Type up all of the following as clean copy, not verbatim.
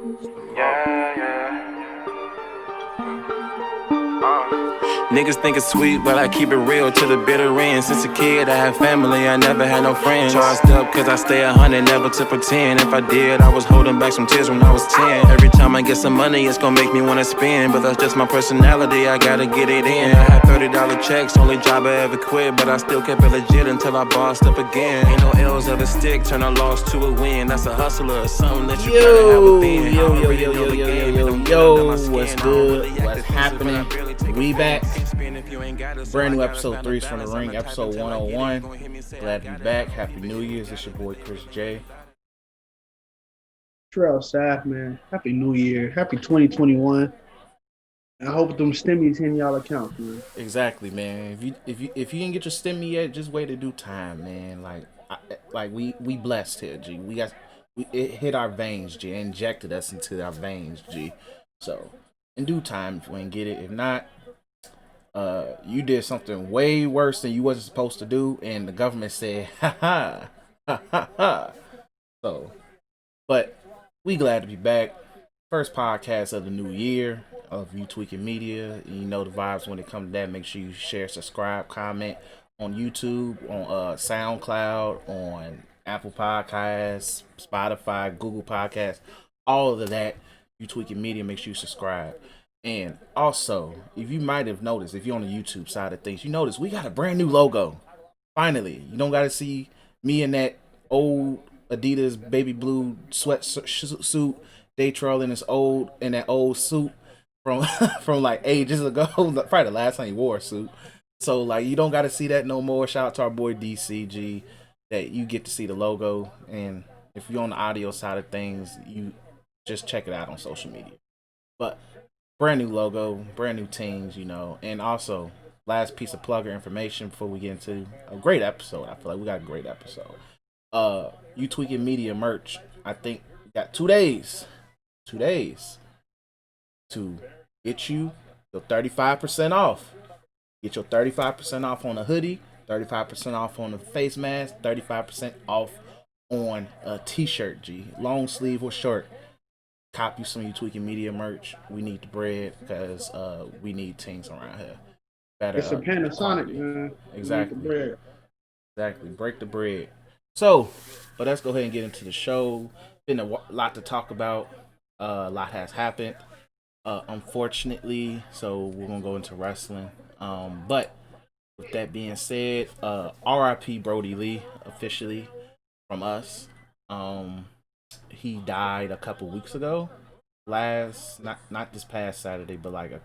Yeah, yeah. Niggas think it's sweet, but I keep it real to the bitter end. Since a kid, I had family, I never had no friends. Charged up, cause I stay 100, never to pretend. If I did, I was holding back some tears when I was 10. Every time I get some money, it's gonna make me wanna spend. But that's just my personality, I gotta get it in. I had $30 checks, only job I ever quit. But I still kept it legit until I bossed up again. Ain't no L's of a stick, turn a loss to a win. That's a hustler, something that you gotta have within. Yo, what's good? What's happening? We back. Brand new episode 3 from the ring, episode 101. Glad to be back. Happy New Year's. It's your boy Chris Jay. TrellSav, man. Happy New Year. Happy 2021. I hope them stimmies in y'all account, man. Exactly, man. If you didn't get your stimmy yet, just wait to do time, man. We blessed here, G. It hit our veins, G. It injected us into our veins, G. So in due time, if we ain't get it. If not, you did something way worse than you wasn't supposed to do, and the government said, ha ha, ha ha ha. So, but we glad to be back. First podcast of the new year of You Tweaking Media. You know the vibes when it comes to that. Make sure you share, subscribe, comment on YouTube, on SoundCloud, on Apple Podcasts, Spotify, Google Podcasts, all of that. You Tweaking Media. Make sure you subscribe. And also, if you might have noticed, if you're on the YouTube side of things, you notice we got a brand new logo. Finally, you don't got to see me in that old Adidas baby blue sweatsuit. Trell in that old suit from from like ages ago. Probably the last time he wore a suit. So like you don't got to see that no more. Shout out to our boy DCG that you get to see the logo. And if you're on the audio side of things, you just check it out on social media. But brand new logo, brand new teams, you know. And also, last piece of plugger information before we get into a great episode. I feel like we got a great episode. You Tweaking Media merch. I think we got 2 days. 2 days to get you your 35% off. Get your 35% off on a hoodie, 35% off on a face mask, 35% off on a t-shirt, G. Long sleeve or short. Cop you some You Tweaking Media merch. We need the bread because we need things around here. Better, it's a Panasonic, quality. man. Exactly. Exactly. Break the bread. So, but let's go ahead and get into the show. Been a lot to talk about. A lot has happened, unfortunately. So we're gonna go into wrestling. But with that being said, R.I.P. Brodie Lee officially from us. He died a couple weeks ago. Not this past Saturday, but like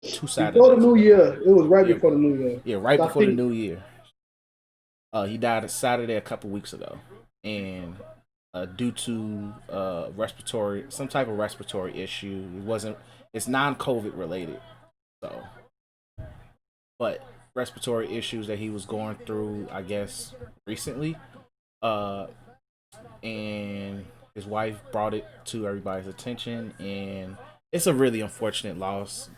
2 Saturdays before the New Year. It was right before the New Year. Yeah, right before the New Year. He died a Saturday a couple weeks ago, and due to some type of respiratory issue. It's non-COVID related. So, but respiratory issues that he was going through, I guess, recently. And his wife brought it to everybody's attention, and it's a really unfortunate loss.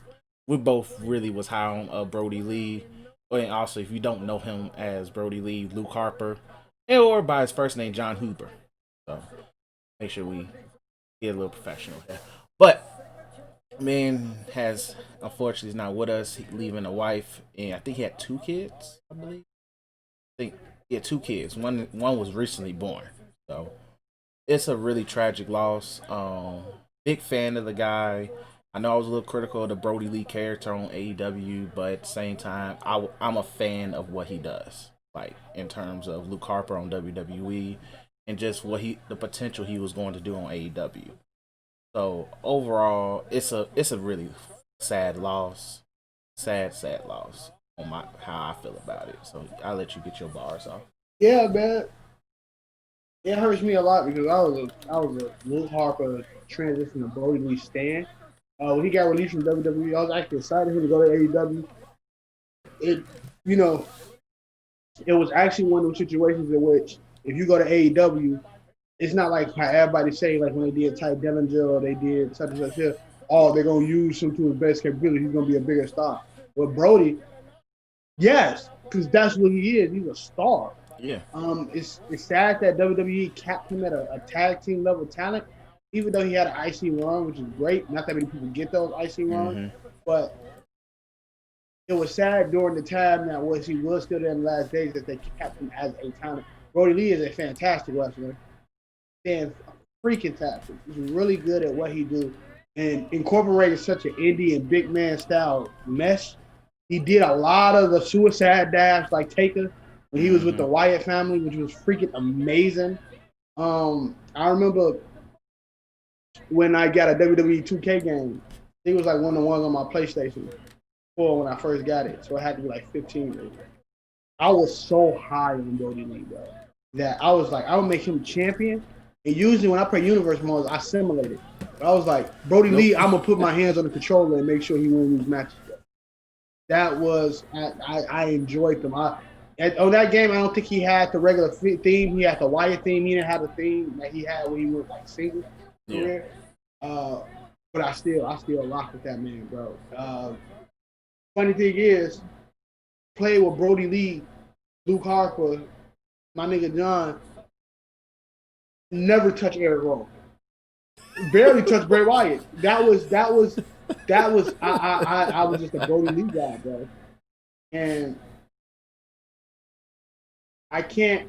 We both really was high on Brodie Lee. And also, if you don't know him as Brodie Lee, Luke Harper, or by his first name, Jon Huber. So make sure we get a little professional here. But man has unfortunately is not with us. He leaving a wife, and I think he had 2 kids. I believe. I think he had 2 kids. One was recently born. So it's a really tragic loss. Big fan of the guy. I know I was a little critical of the Brodie Lee character on AEW, but at the same time, I'm a fan of what he does. Like in terms of Luke Harper on WWE. And just the potential he was going to do on AEW. So overall, it's a really sad loss, sad loss on how I feel about it. So I'll let you get your bars off. Yeah, man. It hurts me a lot because I was a Luke Harper transition to Brodie Lee stan. When he got released from WWE, I was actually excited for him to go to AEW. It was actually one of those situations in which if you go to AEW, it's not like how everybody say, like when they did Ty Dillinger or they did such and such here, they're going to use him to his best capability. He's going to be a bigger star. With Brodie, yes, because that's what he is. He's a star. Yeah. It's sad that WWE capped him at a tag team level talent even though he had an IC run, which is great. Not that many people get those IC runs, but it was sad during the time that he was still there in the last days that they kept him as a talent. Brodie Lee is a fantastic wrestler, and freaking talented. He's really good at what he do, and incorporated such an indie and big man style mesh. He did a lot of the suicide dives like Taker when he was with the Wyatt family, which was freaking amazing. I remember when I got a WWE 2K game. It was like one of the ones on my PlayStation 4 when I first got it, so it had to be like 15 maybe. I was so high on Brodie Lee, bro, that I was like, I would make him champion. And usually when I play Universe modes, I simulate it. But I was like, Brodie Lee, I'm gonna put my hands on the controller and make sure he wins these matches. That was I enjoyed them. On that game, I don't think he had the regular theme. He had the Wyatt theme. He didn't have the theme that he had when he was like single career. But I still rock with that man, bro. Funny thing is, play with Brodie Lee, Luke Harper, my nigga John. Never touch Eric Rowan. Barely touch Bray Wyatt. That was I was just a Brodie Lee guy, bro. And I can't.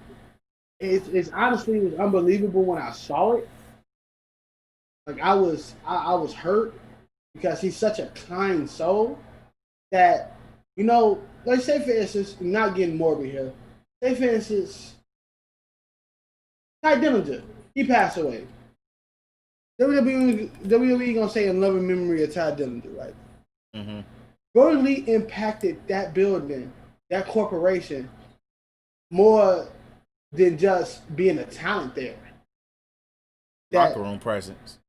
It's honestly, it was unbelievable when I saw it. Like I was hurt because he's such a kind soul that, you know, let's say for instance, I'm not getting morbid here. Say for instance, Ty Dillinger, he passed away. WWE gonna say in loving memory of Ty Dillinger, right? Mm-hmm. Brodie Lee impacted that building, that corporation, more than just being a talent there. Locker room presence.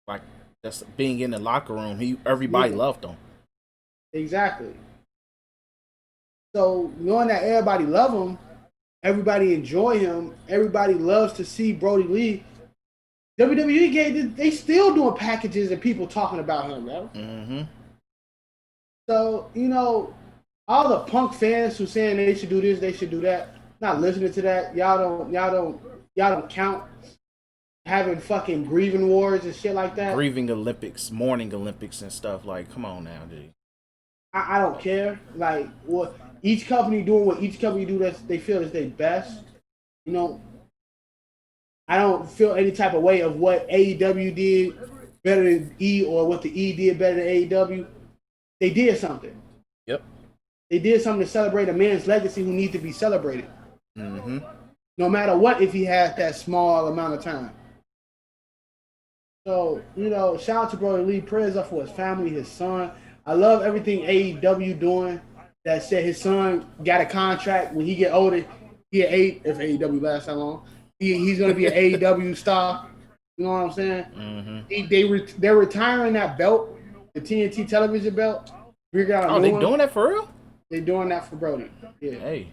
Like, just being in the locker room, everybody loved him. Exactly. So knowing that everybody love him, everybody enjoy him, everybody loves to see Brodie Lee. WWE they still doing packages and people talking about him, bro. Mm-hmm. So, you know, all the Punk fans who saying they should do this, they should do that, not listening to that. Y'all don't count having fucking grieving wars and shit like that. Grieving Olympics, mourning Olympics and stuff. Like, come on now, dude. I don't care. Like, what each company doing what each company do that they feel is their best. You know, I don't feel any type of way of what AEW did better than E or what the E did better than AEW. They did something. Yep. They did something to celebrate a man's legacy who needs to be celebrated. Mm-hmm. No matter what, if he has that small amount of time. So, you know, shout out to Brodie Lee. Prayers up for his family, his son. I love everything AEW doing. That said, his son got a contract. When he get older, he at if AEW lasts that long, he's going to be an AEW star. You know what I'm saying? Mm-hmm. They're retiring that belt, the TNT television belt. They doing that for real? They doing that for Brodie. Yeah. Hey,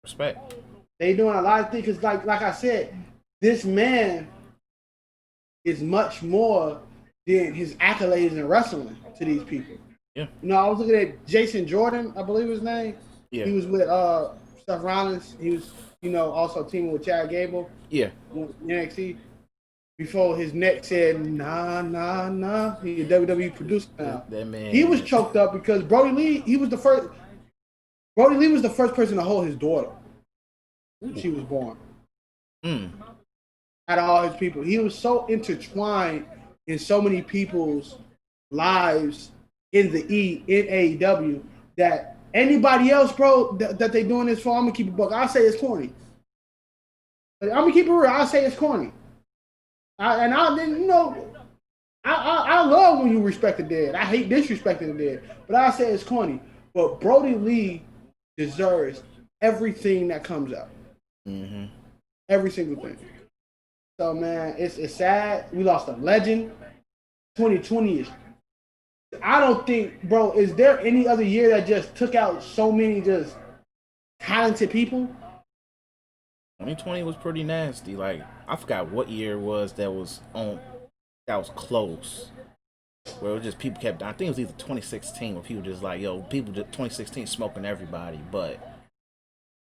respect. They doing a lot of things because, like I said, this man is much more than his accolades in wrestling to these people. Yeah. You know, I was looking at Jason Jordan, I believe his name. Yeah. He was with Seth Rollins. He was, you know, also teaming with Chad Gable. Yeah. In NXT. Before his neck said, nah. He a WWE producer now. That man. He was choked up because Brodie Lee was the first person to hold his daughter when she was born. Out of all his people. He was so intertwined in so many people's lives in the in AEW that anybody else, bro, that they doing this for, I'm gonna keep it buck. I'll say it's corny. I'm gonna keep it real. I'll say it's corny. I love when you respect the dead. I hate disrespecting the dead, but I say it's corny. But Brodie Lee deserves everything that comes out. Mm-hmm. Every single thing. So man, it's sad. We lost a legend. 2020 is. I don't think, bro. Is there any other year that just took out so many just talented people? 2020 was pretty nasty. Like, I forgot what year it was that was close. Where it was just people kept. I think it was either 2016 where people just like, yo, people just 2016 smoking everybody. But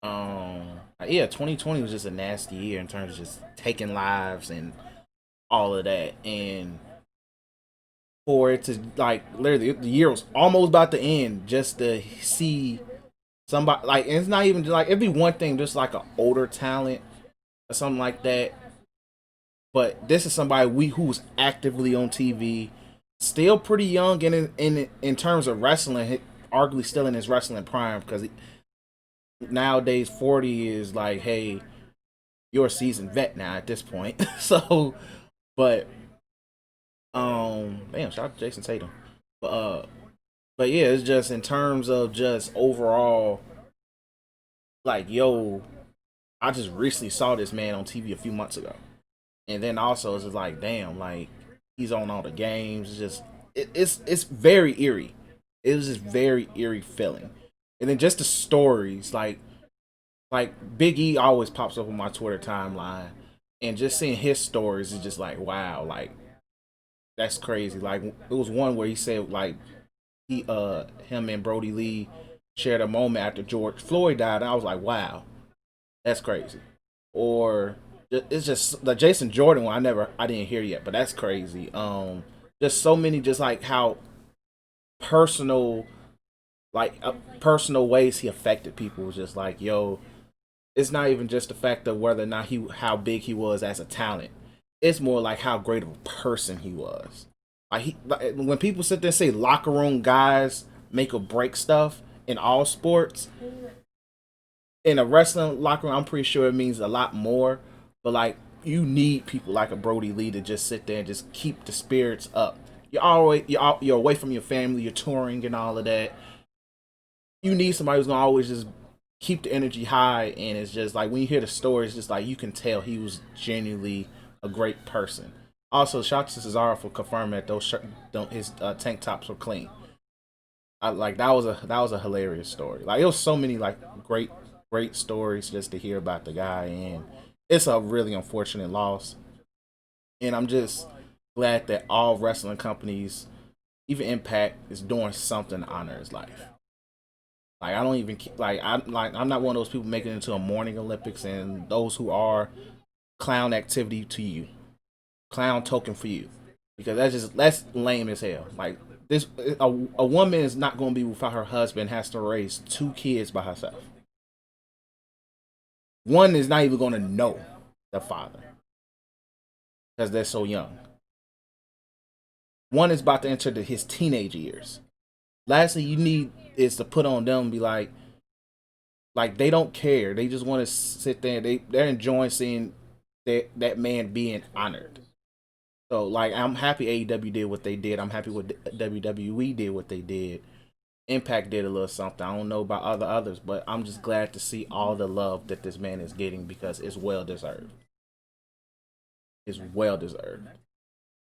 yeah, 2020 was just a nasty year in terms of just taking lives and all of that, and for it to like literally the year was almost about to end just to see somebody like, and it's not even like it'd be one thing just like an older talent or something like that, but this is somebody we who's actively on TV, still pretty young, and in terms of wrestling, arguably still in his wrestling prime because nowadays 40 is like, hey, you're a seasoned vet now at this point. So, but damn, shout out to Jason Tatum. But but yeah, it's just in terms of just overall, like, yo, I just recently saw this man on TV a few months ago, and then also it's just like, damn, like he's on all the games. It's just it's very eerie. It was just very eerie feeling, and then just the stories, like Big E always pops up on my Twitter timeline, and just seeing his stories is just like, wow, like that's crazy. Like it was one where he said like he him and Brodie Lee shared a moment after George Floyd died, and I was like, wow, that's crazy. Or it's just the Jason Jordan one. I didn't hear yet, but that's crazy. Just so many, just like how personal, personal ways he affected people was just like, yo, it's not even just the fact of whether or not how big he was as a talent. It's more like how great of a person he was. When people sit there and say locker room guys make or break stuff in all sports, in a wrestling locker room, I'm pretty sure it means a lot more. But like, you need people like a Brodie Lee to just sit there and just keep the spirits up. You're away from your family, you're touring and all of that. You need somebody who's gonna always just keep the energy high, and it's just like when you hear the story, it's just like you can tell he was genuinely a great person. Also, shout out to Cesaro for confirming that his tank tops were clean. Like that was a hilarious story. Like it was so many like great stories just to hear about the guy, and it's a really unfortunate loss. And I'm just glad that all wrestling companies, even Impact, is doing something to honor his life. Like I don't even I'm not one of those people making it into a morning Olympics, and those who are, clown activity to you, clown token for you, because that's lame as hell. Like this, a woman is not going to be without her husband, has to raise two kids by herself. One is not even going to know the father because they're so young. One is about to enter his teenage years. Lastly, you need is to put on them and be like they don't care. They just want to sit there. They're enjoying seeing that man being honored. So like I'm happy AEW did what they did. I'm happy with WWE did what they did. Impact did a little something. I don't know about others, but I'm just glad to see all the love that this man is getting because it's well deserved. It's well deserved.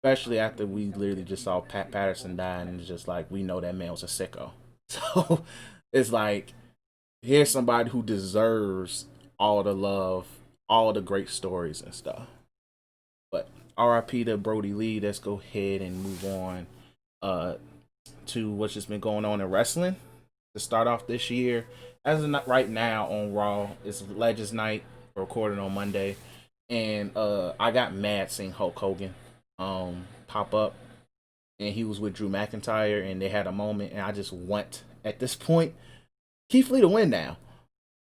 Especially after we literally just saw Pat Patterson die, and it's just like we know that man was a sicko. So it's like here's somebody who deserves all the love, all the great stories and stuff. But RIP to Brodie Lee. Let's go ahead and move on to what's just been going on in wrestling to start off this year. As of right now on Raw, it's Legends Night, recorded on Monday, and I got mad seeing Hulk Hogan pop up, and he was with Drew McIntyre, and they had a moment, and I just want at this point Keith Lee to win now,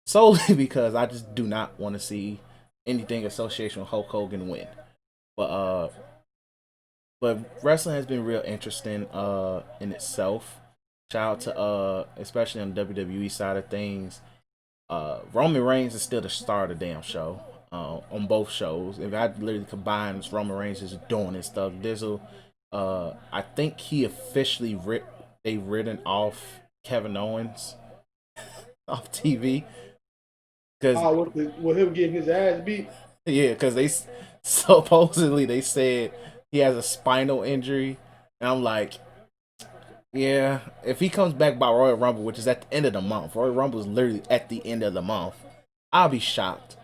solely because I just do not want to see anything association with Hulk Hogan win. But wrestling has been real interesting in itself. Shout out to especially on the WWE side of things. Roman Reigns is still the star of the damn show. On both shows. If I literally combine Roman Reigns just doing his stuff, Dizzle, I think he officially they've written off Kevin Owens off TV because with him getting his ass beat. yeah, because they supposedly they said he has a spinal injury, and I'm like, yeah, if he comes back by Royal Rumble, which is at the end of the month, Royal Rumble is literally at the end of the month, I'll be shocked.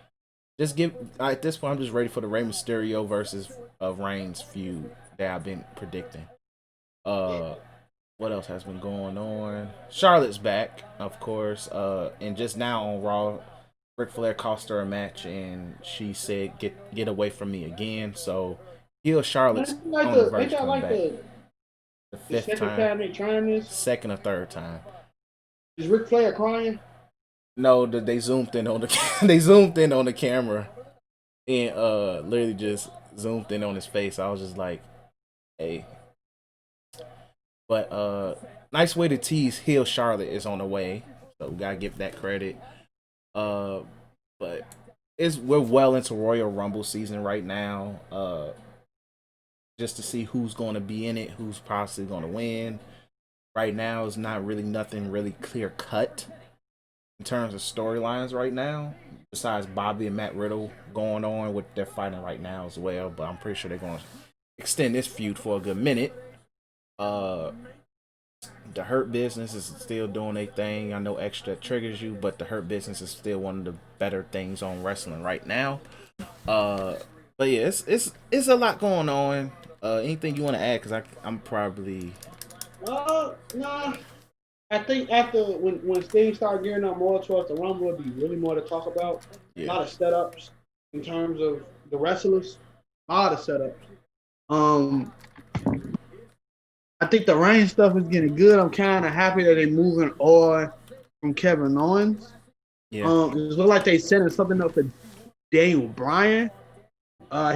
Just give at this point, I'm just ready for the Rey Mysterio versus Reigns feud that I've been predicting. What else has been going on? Charlotte's back, of course. And just now on Raw, Ric Flair cost her a match, and she said, "Get away from me again." So Heel Charlotte's Like on the verge ain't of that coming like back. the Fifth second time. time they trying this? Second or third time. Is Ric Flair crying? No, they zoomed in on the they zoomed in on the camera and literally just zoomed in on his face. I was just like, hey. But nice way to tease Heel Charlotte is on the way. So we gotta give that credit. But we're well into Royal Rumble season right now. Just to see who's gonna be in it, who's possibly gonna win. Right now is not really nothing really clear cut in terms of storylines right now. Besides Bobby and Matt Riddle going on with their fighting right now as well, but I'm pretty sure they're gonna extend this feud for a good minute. The Hurt Business is still doing their thing. I know extra triggers you, but the Hurt Business is still one of the better things on wrestling right now. But yeah, it's a lot going on. Anything you want to add? Because I'm probably Nah. I think after when things start gearing up more towards the Rumble, it'll be really more to talk about. yeah. A lot of setups in terms of the wrestlers. A lot of setups. I think the Reigns stuff is getting good. I'm kind of happy that they're moving on from Kevin Owens. Yeah. It looks like they setting something up for Daniel Bryan.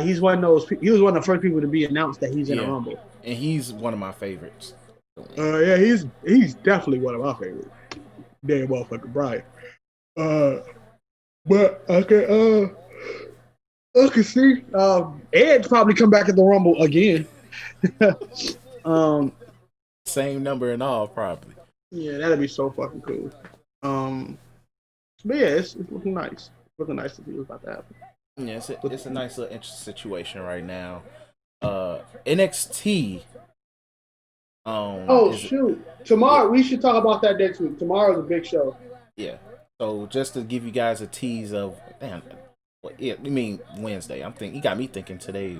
He's one of those. He was one of the first people to be announced that he's in a Rumble, and he's one of my favorites. Yeah, he's definitely one of my favorites. Damn motherfucker Bryan. But I can see Edge probably come back at the Rumble again. Same number and all, probably. Yeah, that'd be so fucking cool. But yeah, it's looking nice. It's looking nice to see what's about to happen. Yeah, it's a nice little interesting situation right now. NXT. Shoot! Tomorrow we should talk about that next week. Tomorrow's a big show. Yeah. So just to give you guys a tease of you mean Wednesday? You got me thinking today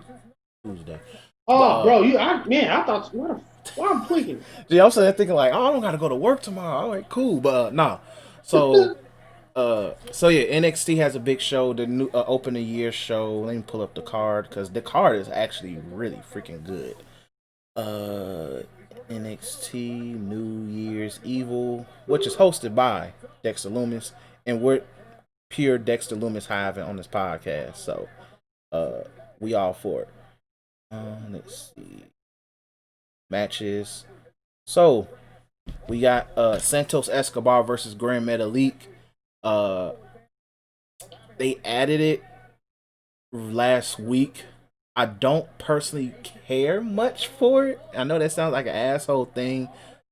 Tuesday. Oh, bro, I thought why I'm tweaking. Yeah, I'm sitting thinking like, I don't gotta go to work tomorrow. All right, cool, but nah. So, yeah, NXT has a big show, the new open the year show. Let me pull up the card because the card is actually really freaking good. NXT New Year's Evil, which is hosted by Dexter Lumis, and we're pure Dexter Lumis hiving on this podcast, so we all for it. Let's see matches. So we got Santos Escobar versus Grand Metalik. They added it last week. I don't personally care much for it. I know that sounds like an asshole thing,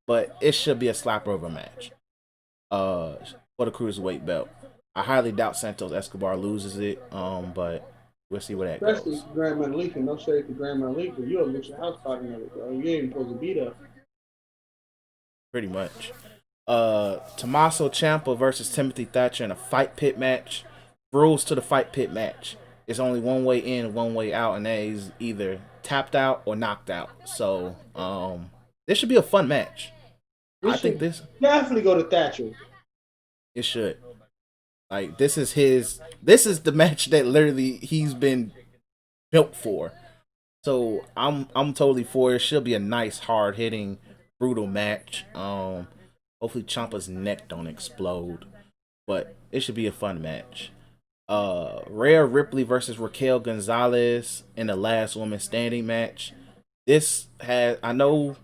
but it should be a slapper of a match. For the cruiserweight belt. I highly doubt Santos Escobar loses it. But we'll see where that goes. Especially Grand Metalik, and no shade to Grand Metalik, but you'll lose your house party of it, bro. You ain't supposed to be there. Pretty much. Tommaso Ciampa versus Timothy Thatcher in a fight pit match. Rules to the fight pit match. It's only one way in and one way out, and that is either tapped out or knocked out. So, this should be a fun match. I think this definitely go to Thatcher. It should. Like this is the match that literally he's been built for. So I'm totally for it. It should be a nice, hard hitting, brutal match. Hopefully Ciampa's neck don't explode, but it should be a fun match. Rhea Ripley versus Raquel Gonzalez in the last woman standing match. I know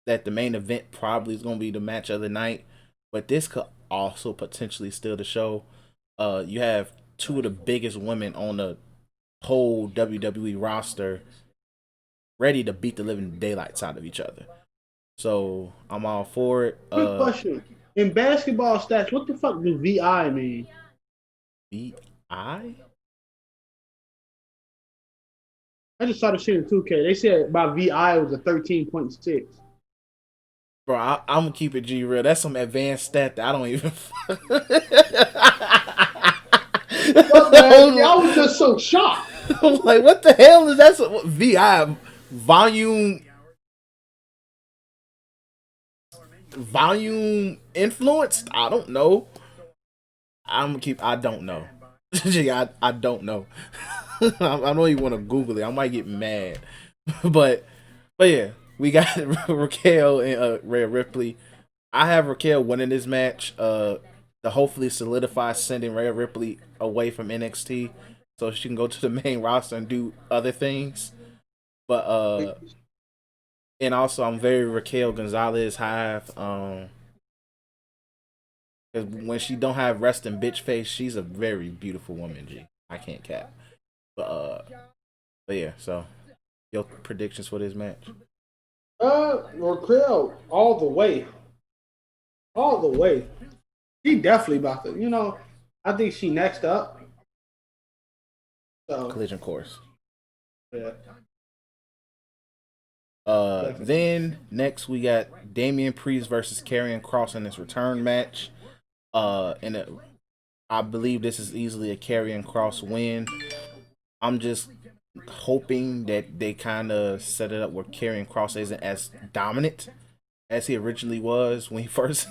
that the main event probably is going to be the match of the night, but this could also potentially steal the show. You have two of the biggest women on the whole WWE roster ready to beat the living daylights out of each other. So I'm all for it. Quick question. In basketball stats, what the fuck do VI mean? VI? I just saw the shit in 2K. They said by VI it was a 13.6. Bro, I'm gonna keep it G real. That's some advanced stat that I don't even. Look, man, I was just so shocked. I'm like, what the hell is that? VI volume influenced? I don't know. I don't know. I don't know. I don't even want to Google it. I might get mad, but yeah, we got Raquel and Rhea Ripley. I have Raquel winning this match. To hopefully solidify sending Rhea Ripley away from NXT so she can go to the main roster and do other things. But and also I'm very Raquel Gonzalez hive. Cause when she don't have resting bitch face, she's a very beautiful woman. G, I can't cap. But yeah. So your predictions for this match? Raquel, all the way. She definitely about to. I think she next up. So Collision course. yeah. Then next we got Damian Priest versus Karrion Kross in this return match. I believe this is easily a Karrion Kross win. I'm just hoping that they kind of set it up where Karrion Kross isn't as dominant as he originally was when he first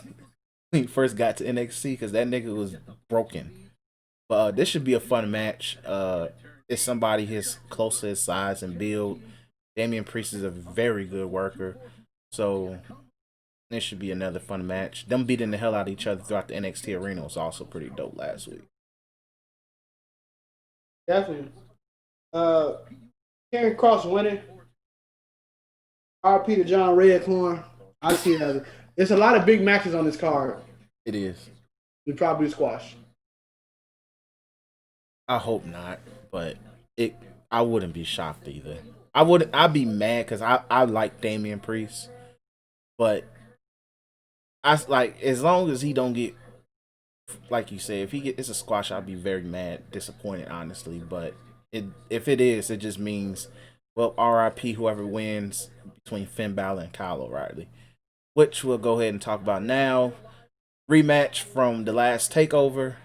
got to NXT, because that nigga was broken. But this should be a fun match. It's somebody his close to his size and build. Damian Priest is a very good worker, so this should be another fun match. Them beating the hell out of each other throughout the NXT arena was also pretty dope last week. Definitely. Karrion Kross winning. RP to John Redcorn. I see that. There's a lot of big matches on this card. It is. We probably squash. I hope not, but I wouldn't be shocked either. I'd be mad because I like Damian Priest, but I like, as long as he don't get, like you said, if he gets, it's a squash, I'd be very mad, disappointed, honestly. But if it is, it just means, well, RIP whoever wins between Finn Balor and Kyle O'Reilly, which we'll go ahead and talk about now. Rematch from the last takeover.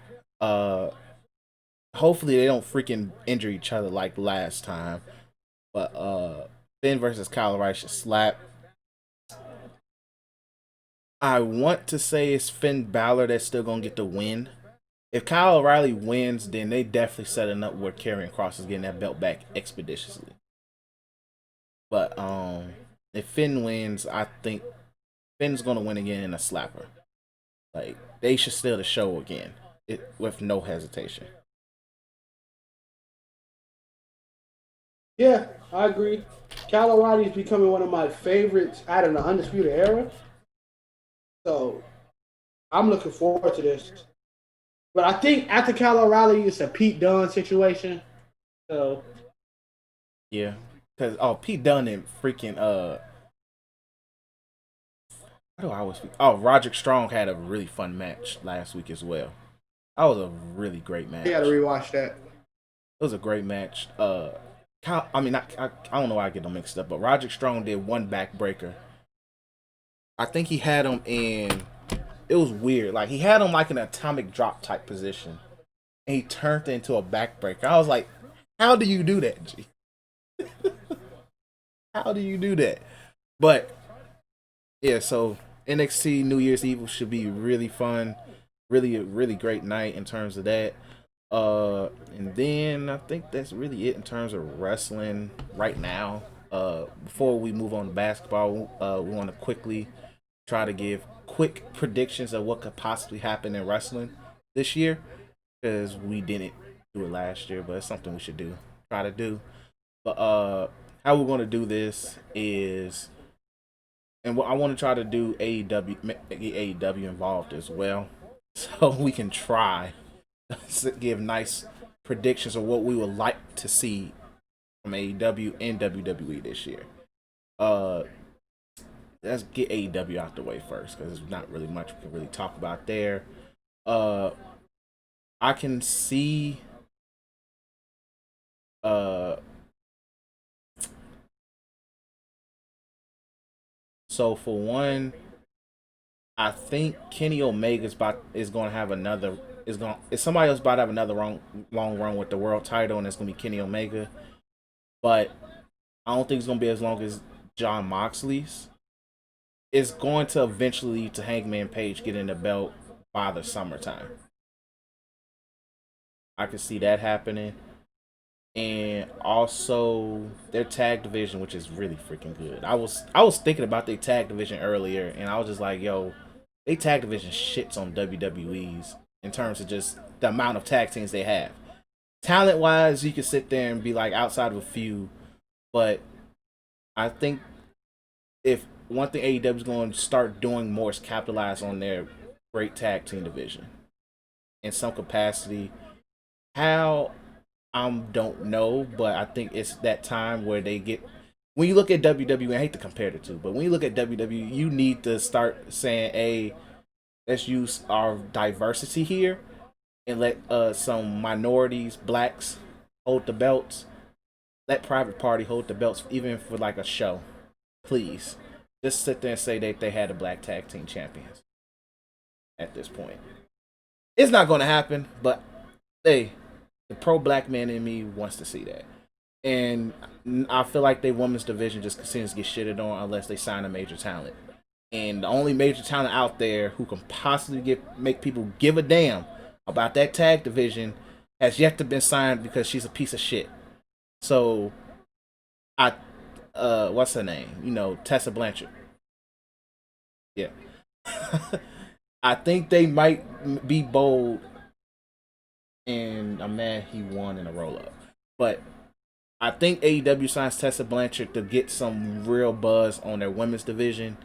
Hopefully they don't freaking injure each other like last time. But Finn versus Kyle O'Reilly should slap. I want to say it's Finn Balor that's still gonna get the win. If Kyle O'Reilly wins, then they definitely setting up where Karrion Kross is getting that belt back expeditiously. But if Finn wins, I think Finn's gonna win again in a slapper. Like, they should steal the show again, with no hesitation. Yeah, I agree. Kyle O'Reilly is becoming one of my favorites out of the Undisputed Era. So I'm looking forward to this. But I think after Kyle O'Reilly, it's a Pete Dunne situation. So yeah, because Pete Dunne and freaking what do I always speak? Oh, Roderick Strong had a really fun match last week as well. That was a really great match. you got to rewatch that. It was a great match. I don't know why I get them mixed up, but Roderick Strong did one backbreaker. I think he had him in. It was weird. Like, he had him like an atomic drop type position, and he turned it into a backbreaker. I was like, how do you do that, G? How do you do that? But yeah, so NXT New Year's Eve should be really fun. Really, a really great night in terms of that. And then I think that's really it in terms of wrestling right now. Before we move on to basketball, we want to quickly try to give quick predictions of what could possibly happen in wrestling this year, because we didn't do it last year, but it's something we should try to do. But how we're going to do this is, and what I want to try to do, get AEW involved as well, so we can try to give nice predictions of what we would like to see from AEW and WWE this year. Let's get AEW out the way first, because there's not really much we can really talk about there. I can see so for one, I think Kenny Omega is going to have another is somebody else about to have another long run with the world title, and it's going to be Kenny Omega. But I don't think it's going to be as long as Jon Moxley's. It's going to eventually lead to Hangman Page getting the belt by the summertime. I can see that happening. and also their tag division, which is really freaking good. I was thinking about their tag division earlier, and I was just like, yo, they tag division shits on WWE's in terms of just the amount of tag teams they have. Talent wise, you could sit there and be like outside of a few, but I think if one thing AEW is going to start doing more is capitalize on their great tag team division in some capacity. How I don't know, but I think it's that time where they get. When you look at WWE, I hate to compare the two, but when you look at WWE, you need to start saying, "Hey, let's use our diversity here and let some minorities, blacks, hold the belts. Let Private Party hold the belts, even for like a show, please. Just sit there and say that they had a black tag team champions at this point. It's not going to happen, but hey, the pro black man in me wants to see that. And I feel like their women's division just continues to get shitted on unless they sign a major talent. And the only major talent out there who can possibly make people give a damn about that tag division has yet to be signed because she's a piece of shit. So, what's her name? You know, Tessa Blanchard. Yeah. I think they might be bold, and I'm mad he won in a roll up. But I think AEW signs Tessa Blanchard to get some real buzz on their women's division.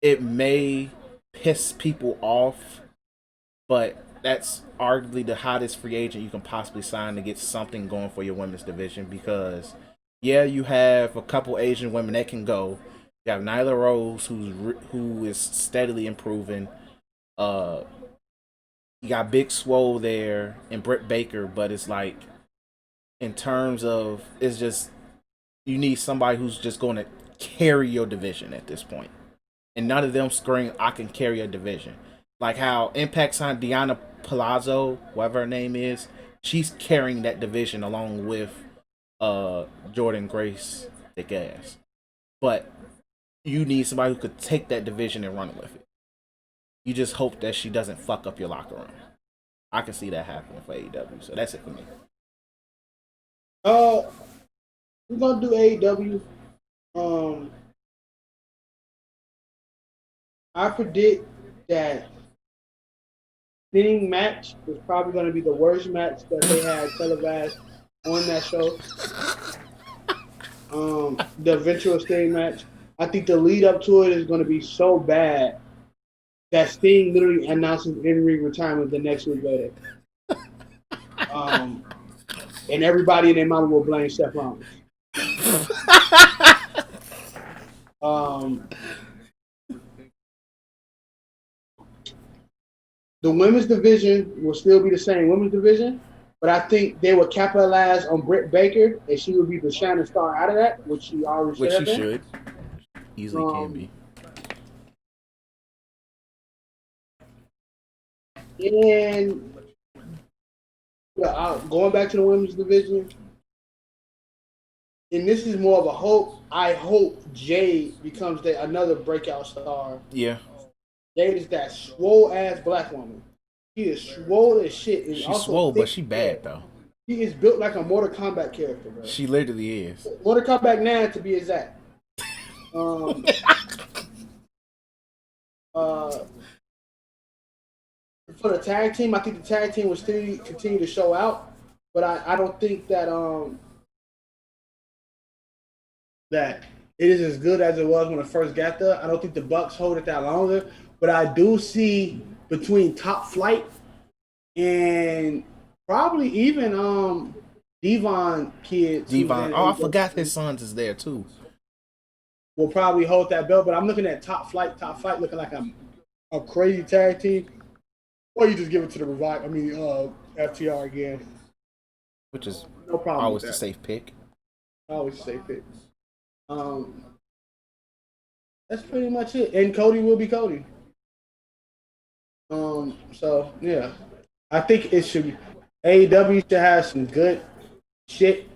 It may piss people off, but that's arguably the hottest free agent you can possibly sign to get something going for your women's division because, yeah, you have a couple Asian women that can go. You have Nyla Rose, who is steadily improving. You got Big Swole there and Britt Baker, but it's like, in terms of, it's just, you need somebody who's just going to carry your division at this point. And none of them scream, I can carry a division. Like how Impact signed Deanna Palazzo, whatever her name is, she's carrying that division along with Jordan Grace, thick ass. But you need somebody who could take that division and run with it. You just hope that she doesn't fuck up your locker room. I can see that happening for AEW, so that's it for me. We're gonna do AEW. I predict that Sting match is probably going to be the worst match that they had televised on that show. The eventual Sting match. I think the lead up to it is going to be so bad that Sting literally announces in-ring retirement the next week later. And everybody in their mama will blame Seth Rollins. The women's division will still be the same women's division, but I think they will capitalize on Britt Baker, and she will be the shining star out of that, which she already Which should she have been. should. Easily can be. And going back to the women's division, and this is more of a hope. I hope Jade becomes another breakout star. Yeah. Jade is that swole ass black woman. She is swole as shit. And She's swole, but she bad though. She is built like a Mortal Kombat character, bro. She literally is. Mortal Kombat 9 to be exact. For the tag team, I think the tag team will still continue to show out, but I don't think that that it is as good as it was when it first got there. I don't think the Bucks hold it that longer, but I do see between Top Flight and probably even Devon kids. Devon. Oh, I forgot his sons is there too. Will probably hold that belt, but I'm looking at Top Flight looking like a crazy tag team. Or you just give it to the FTR again. Which is no problem. Always the safe pick. Always a safe pick. That's pretty much it. And Cody will be Cody. So yeah. I think it should be AEW should have some good shit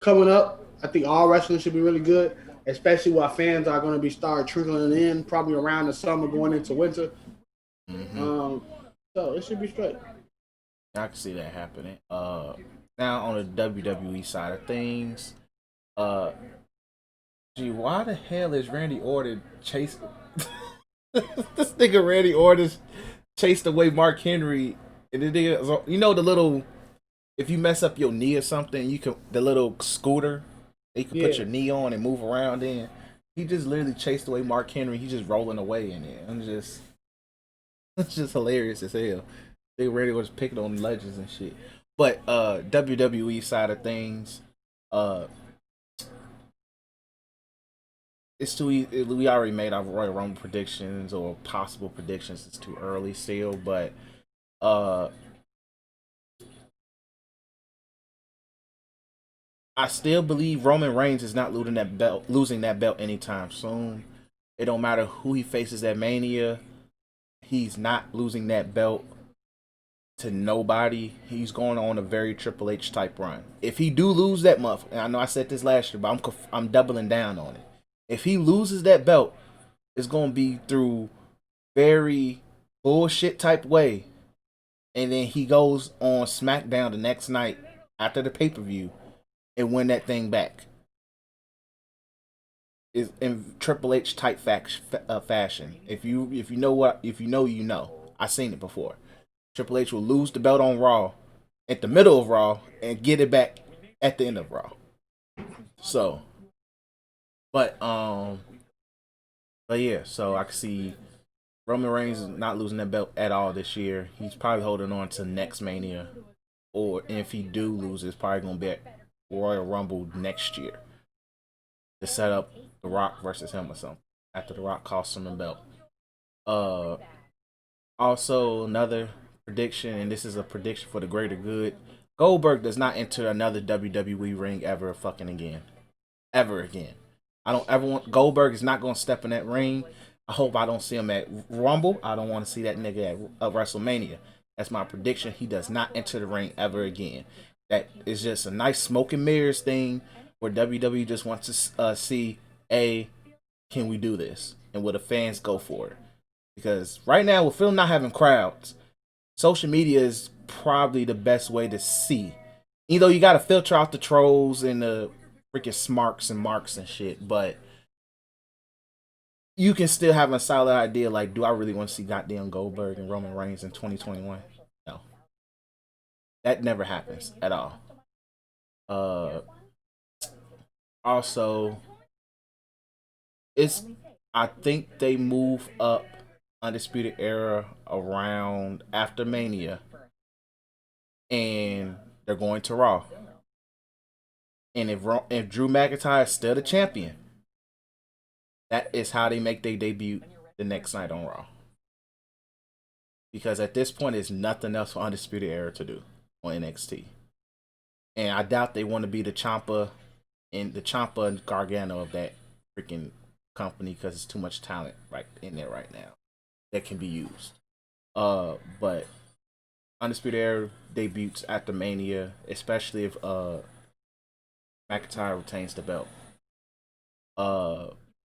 coming up. I think all wrestling should be really good, especially while fans are going to be start trickling in probably around the summer going into winter. Mm-hmm. So it should be straight. I can see that happening. Now on the WWE side of things, uh, gee, why the hell is Randy Orton chasing this nigga? Randy Orton chased away Mark Henry, and the nigga, you know the little, if you mess up your knee or something, you can the little scooter you can put Yeah. your knee on and move around in. He just literally chased away Mark Henry. He's just rolling away in it. It's just hilarious as hell. They really was picking on legends and shit. But WWE side of things, uh it's too we already made our Royal Rumble predictions or possible predictions. It's too early still, but uh I still believe Roman Reigns is not losing that belt anytime soon. It don't matter who he faces at Mania. He's not losing that belt to nobody. He's going on a very Triple H type run. If he do lose that month, and I know I said this last year, but I'm doubling down on it. If he loses that belt, it's going to be through very bullshit type way, and then he goes on SmackDown the next night after the pay per view and win that thing back. Is in Triple H type fashion. If you know you know. I've seen it before. Triple H will lose the belt on Raw at the middle of Raw and get it back at the end of Raw. So, but yeah. So I can see Roman Reigns is not losing that belt at all this year. He's probably holding on to next Mania, or if he do lose, it's probably gonna be at Royal Rumble next year to set up The Rock versus him or something after The Rock costs him the belt. Also another prediction, and this is a prediction for the greater good. Goldberg does not enter another WWE ring ever fucking again. Ever again. I don't ever want Goldberg is not gonna step in that ring. I hope I don't see him at Rumble. I don't want to see that nigga at WrestleMania. That's my prediction. He does not enter the ring ever again. That is just a nice smoke and mirrors thing where WWE just wants to see, can we do this? And will the fans go for it? Because right now, with film not having crowds, social media is probably the best way to see. You know, you got to filter out the trolls and the freaking smarks and marks and shit, but you can still have a solid idea like, do I really want to see goddamn Goldberg and Roman Reigns in 2021? No. That never happens at all. Also, I think they move up Undisputed Era around after Mania, and they're going to Raw. And if Drew McIntyre is still the champion, that is how they make their debut the next night on Raw. Because at this point, there's nothing else for Undisputed Era to do on NXT. And I doubt they want to be the Ciampa and Gargano of that freaking company because it's too much talent right in there right now that can be used. But Undisputed Era debuts after Mania, especially if McIntyre retains the belt.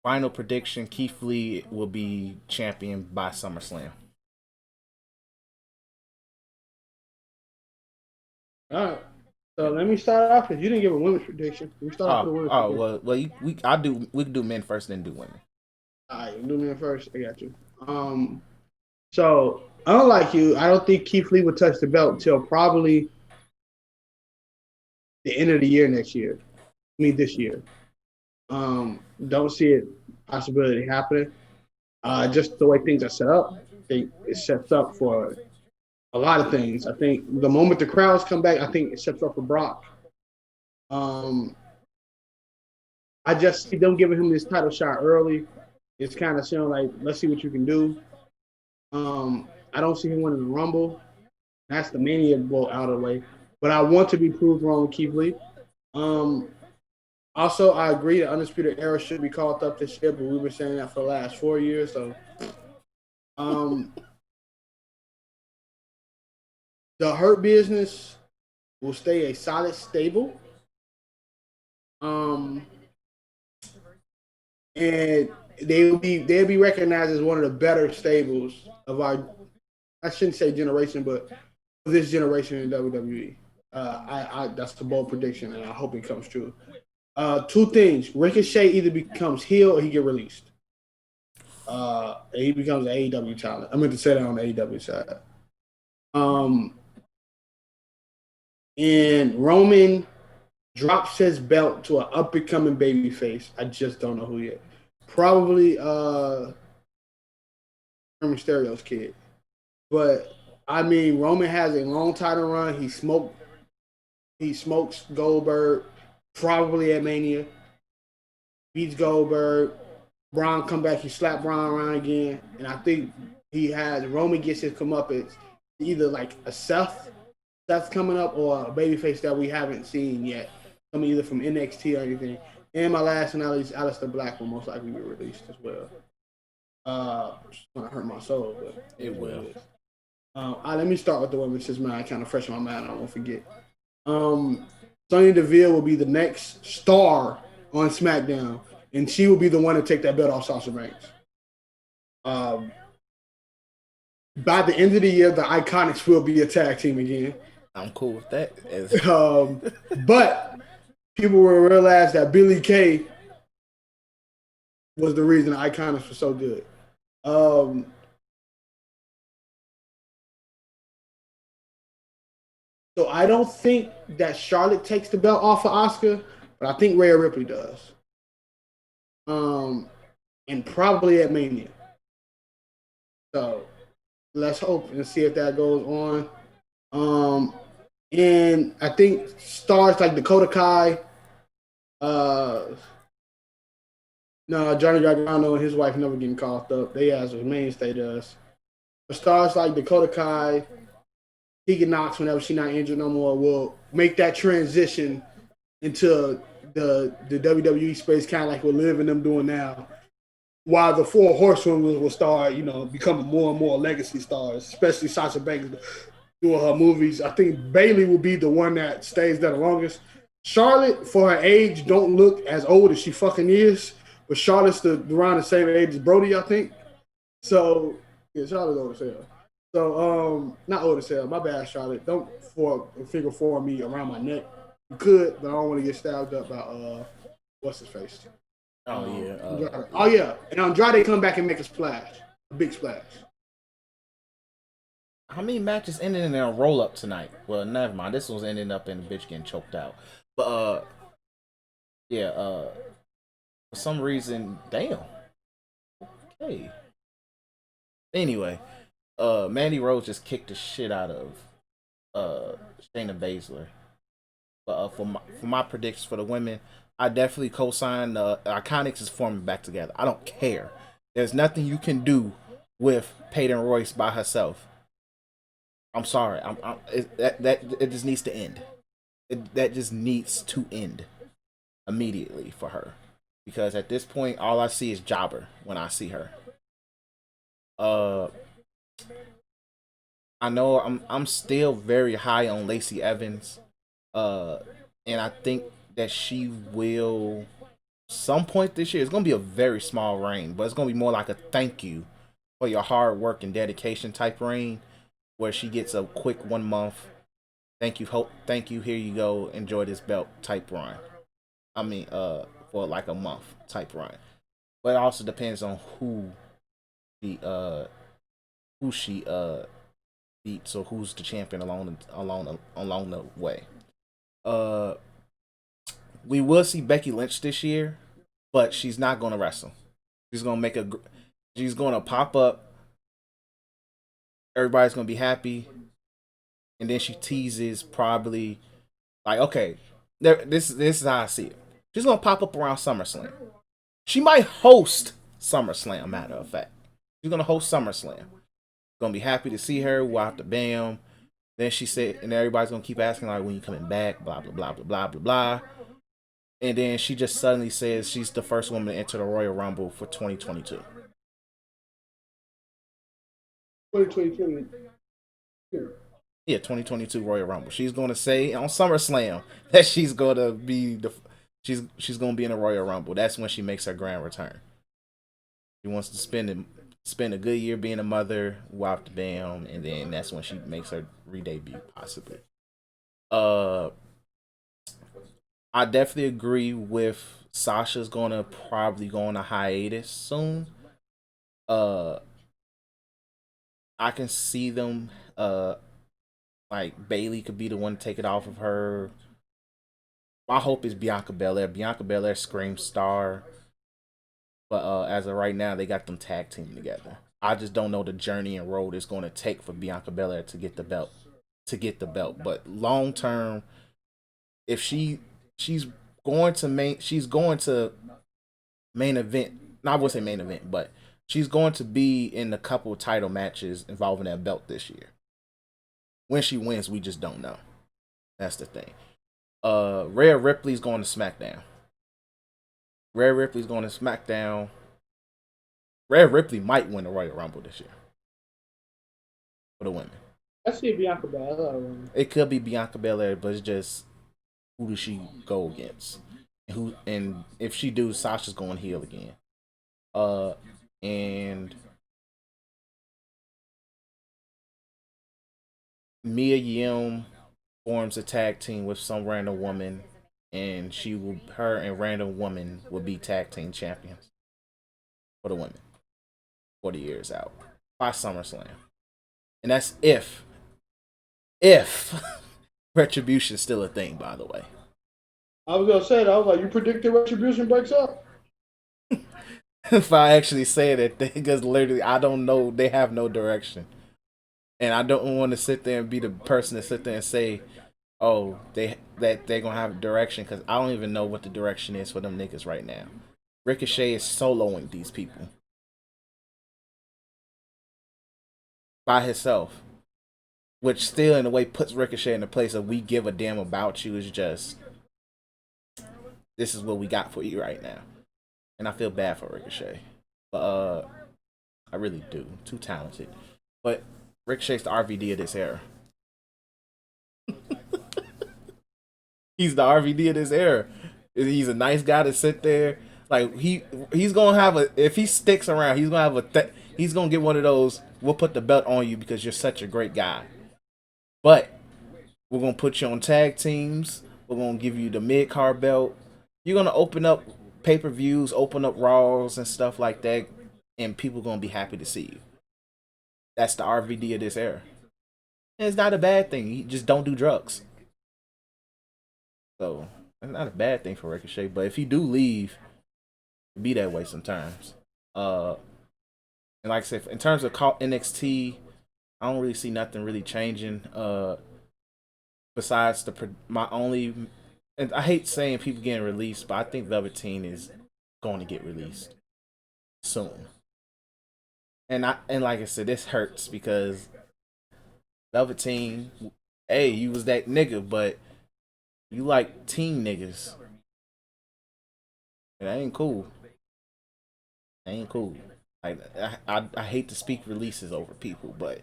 Final prediction: Keith Lee will be champion by SummerSlam. All right. So let me start off because you didn't give a women's prediction. We start off with a women's prediction. We can do men first, then do women. All right, do men first. I got you. So unlike you, I don't think Keith Lee would touch the belt until probably the end of the year next year. I mean this year. Don't see it possibility happening. Just the way things are set up, it sets up for a lot of things. I think the moment the crowds come back, I think it sets up for Brock. I just see them giving him this title shot early. It's kind of showing like, let's see what you can do. I don't see him winning the Rumble. That's the Mania vote out of the way. But I want to be proved wrong with Keith Lee. Also, I agree that Undisputed Era should be called up this year, but we've been saying that for the last 4 years. So, the Hurt Business will stay a solid stable. And they'll be recognized as one of the better stables of our, I shouldn't say generation, but this generation in WWE. I that's the bold prediction, and I hope it comes true. Two things: Ricochet either becomes heel or he get released. And he becomes an AEW talent. I meant to say that on the AEW side. Um, and Roman drops his belt to an up and coming baby face. I just don't know who yet. Probably Mysterio's kid. But I mean, Roman has a long title run. He smokes Goldberg probably at Mania. Beats Goldberg. Braun come back. He slap Braun around again, and I think he has Roman gets his comeuppance either like a Seth coming up or a babyface that we haven't seen yet. Coming either from NXT or anything. And my last and not least, Aleister Black will most likely be released as well. It's gonna hurt my soul, but It will. let me start with the women since I kind of fresh in my mind. I won't forget. Sonya Deville will be the next star on SmackDown, and she will be the one to take that belt off Sasha Banks. By the end of the year, the Iconics will be a tag team again. I'm cool with that. But people will realize that Billie Kay was the reason the Iconics were so good. So I don't think that Charlotte takes the belt off of Asuka, but I think Rhea Ripley does. And probably at Mania. So let's hope and see if that goes on. And I think stars like Dakota Kai, no, Johnny Gargano and his wife never getting caught up. They as a mainstay does. But stars like Dakota Kai, Tegan Knox, whenever she's not injured no more, will make that transition into the WWE space, kind of like we're living them doing now. While the four horsewomen will start, becoming more and more legacy stars, especially Sasha Banks doing her movies. I think Bayley will be the one that stays there the longest. Charlotte, for her age, don't look as old as she fucking is, but Charlotte's around the same age as Brodie, I think. So, yeah, Charlotte's old as hell. So, not old as hell. My bad, Charlotte. Don't figure four me around my neck. You could, but I don't want to get stabbed up by what's his face. Oh yeah. And Andrade come back and make a splash, a big splash. How many matches ended in a roll up tonight? Well, never mind. This one's ending up in the bitch getting choked out. But for some reason, damn. Okay. Anyway, Mandy Rose just kicked the shit out of Shayna Baszler. But for my predictions for the women, I definitely co-sign Iconics is forming back together. I don't care. There's nothing you can do with Peyton Royce by herself. I'm sorry. It just needs to end. That just needs to end immediately for her, because at this point, all I see is jobber when I see her. I know I'm still very high on Lacey Evans, and I think that she will some point this year. It's gonna be a very small reign, but it's gonna be more like a thank you for your hard work and dedication type reign, where she gets a quick 1 month thank you, here you go, enjoy this belt type run. I mean, for like a month type run. But it also depends on who she beats, or who's the champion along the way. We will see Becky Lynch this year, but she's not gonna wrestle. She's gonna pop up. Everybody's gonna be happy, and then she teases probably like, okay, this is how I see it. She's gonna pop up around SummerSlam. She might host SummerSlam. Matter of fact, she's gonna host SummerSlam. Gonna be happy to see her. We'll have to bam. Then she said, and everybody's gonna keep asking like, when you coming back? Blah blah blah blah blah blah blah. And then she just suddenly says she's the first woman to enter the Royal Rumble for 2022. 2022. Yeah, 2022 Royal Rumble. She's going to say on SummerSlam that she's going to be she's going to be in the Royal Rumble. That's when she makes her grand return. She wants to spend a good year being a mother, whop the bam, and then that's when she makes her re-debut, possibly. Uh, I definitely agree with Sasha's gonna probably go on a hiatus soon. Uh, I can see them. Like Bailey could be the one to take it off of her. My hope is Bianca Belair. Bianca Belair screams star, but as of right now, they got them tag team together. I just don't know the journey and road it's going to take for Bianca Belair to get the belt. But long term, if she's she's going to main event. Not I would say main event, but she's going to be in a couple of title matches involving that belt this year. When she wins, we just don't know. That's the thing. Rhea Ripley's going to SmackDown. Rhea Ripley's going to SmackDown. Rhea Ripley might win the Royal Rumble this year for the women. I see Bianca Belair. It could be Bianca Belair, but it's just who does she go against? And if she do, Sasha's going heel again. And Mia Yim forms a tag team with some random woman, and her and random woman will be tag team champions for the women 40 years out by SummerSlam. And that's if Retribution's still a thing, by the way. I was gonna say that. I was like, you predicted Retribution breaks up? If I actually say that, because literally I don't know, they have no direction. And I don't want to sit there and be the person to sit there and say, oh, they're gonna have direction, because I don't even know what the direction is for them niggas right now. Ricochet is soloing these people by himself, which still in a way puts Ricochet in the place of we give a damn about you. Is just this is what we got for you right now, and I feel bad for Ricochet, but I really do. Too talented, but Ricochet's the RVD of this era. He's the RVD of this era. He's a nice guy to sit there. Like he's gonna have if he sticks around, he's gonna have he's gonna get one of those. We'll put the belt on you because you're such a great guy. But we're gonna put you on tag teams. We're gonna give you the mid card belt. You're gonna open up pay-per-views, open up Raws and stuff like that, and people gonna be happy to see you. That's the RVD of this era. And it's not a bad thing. You just don't do drugs. So it's not a bad thing for Ricochet. But if he do leave, it'll be that way sometimes. And like I said, in terms of NXT, I don't really see nothing really changing. Besides my only, and I hate saying people getting released, but I think Velveteen is going to get released soon. And like I said, this hurts because Velveteen, hey, you was that nigga, but you like teen niggas. And that ain't cool. That ain't cool. Like I hate to speak releases over people, but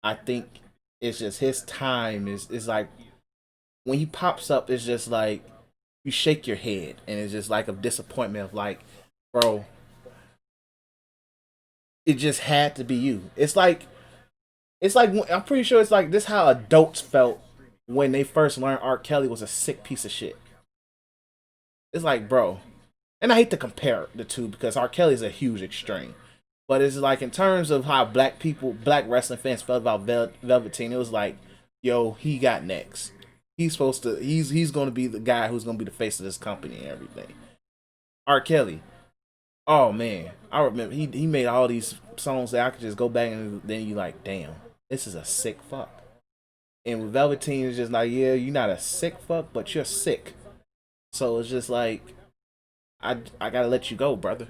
I think it's just his time is like when he pops up, it's just like you shake your head and it's just like a disappointment of like, bro, it just had to be you. It's like I'm pretty sure it's like this how adults felt when they first learned R. Kelly was a sick piece of shit. It's like, bro, and I hate to compare the two because R. Kelly is a huge extreme. But it's like in terms of how black wrestling fans felt about Velveteen, it was like, yo, he got next. He's going to be the guy who's going to be the face of this company and everything. R. Kelly, oh man, I remember he made all these songs that I could just go back and then you like, damn, this is a sick fuck. And with Velveteen, it's just like, yeah, you're not a sick fuck, but you're sick. So it's just like, I gotta let you go, brother.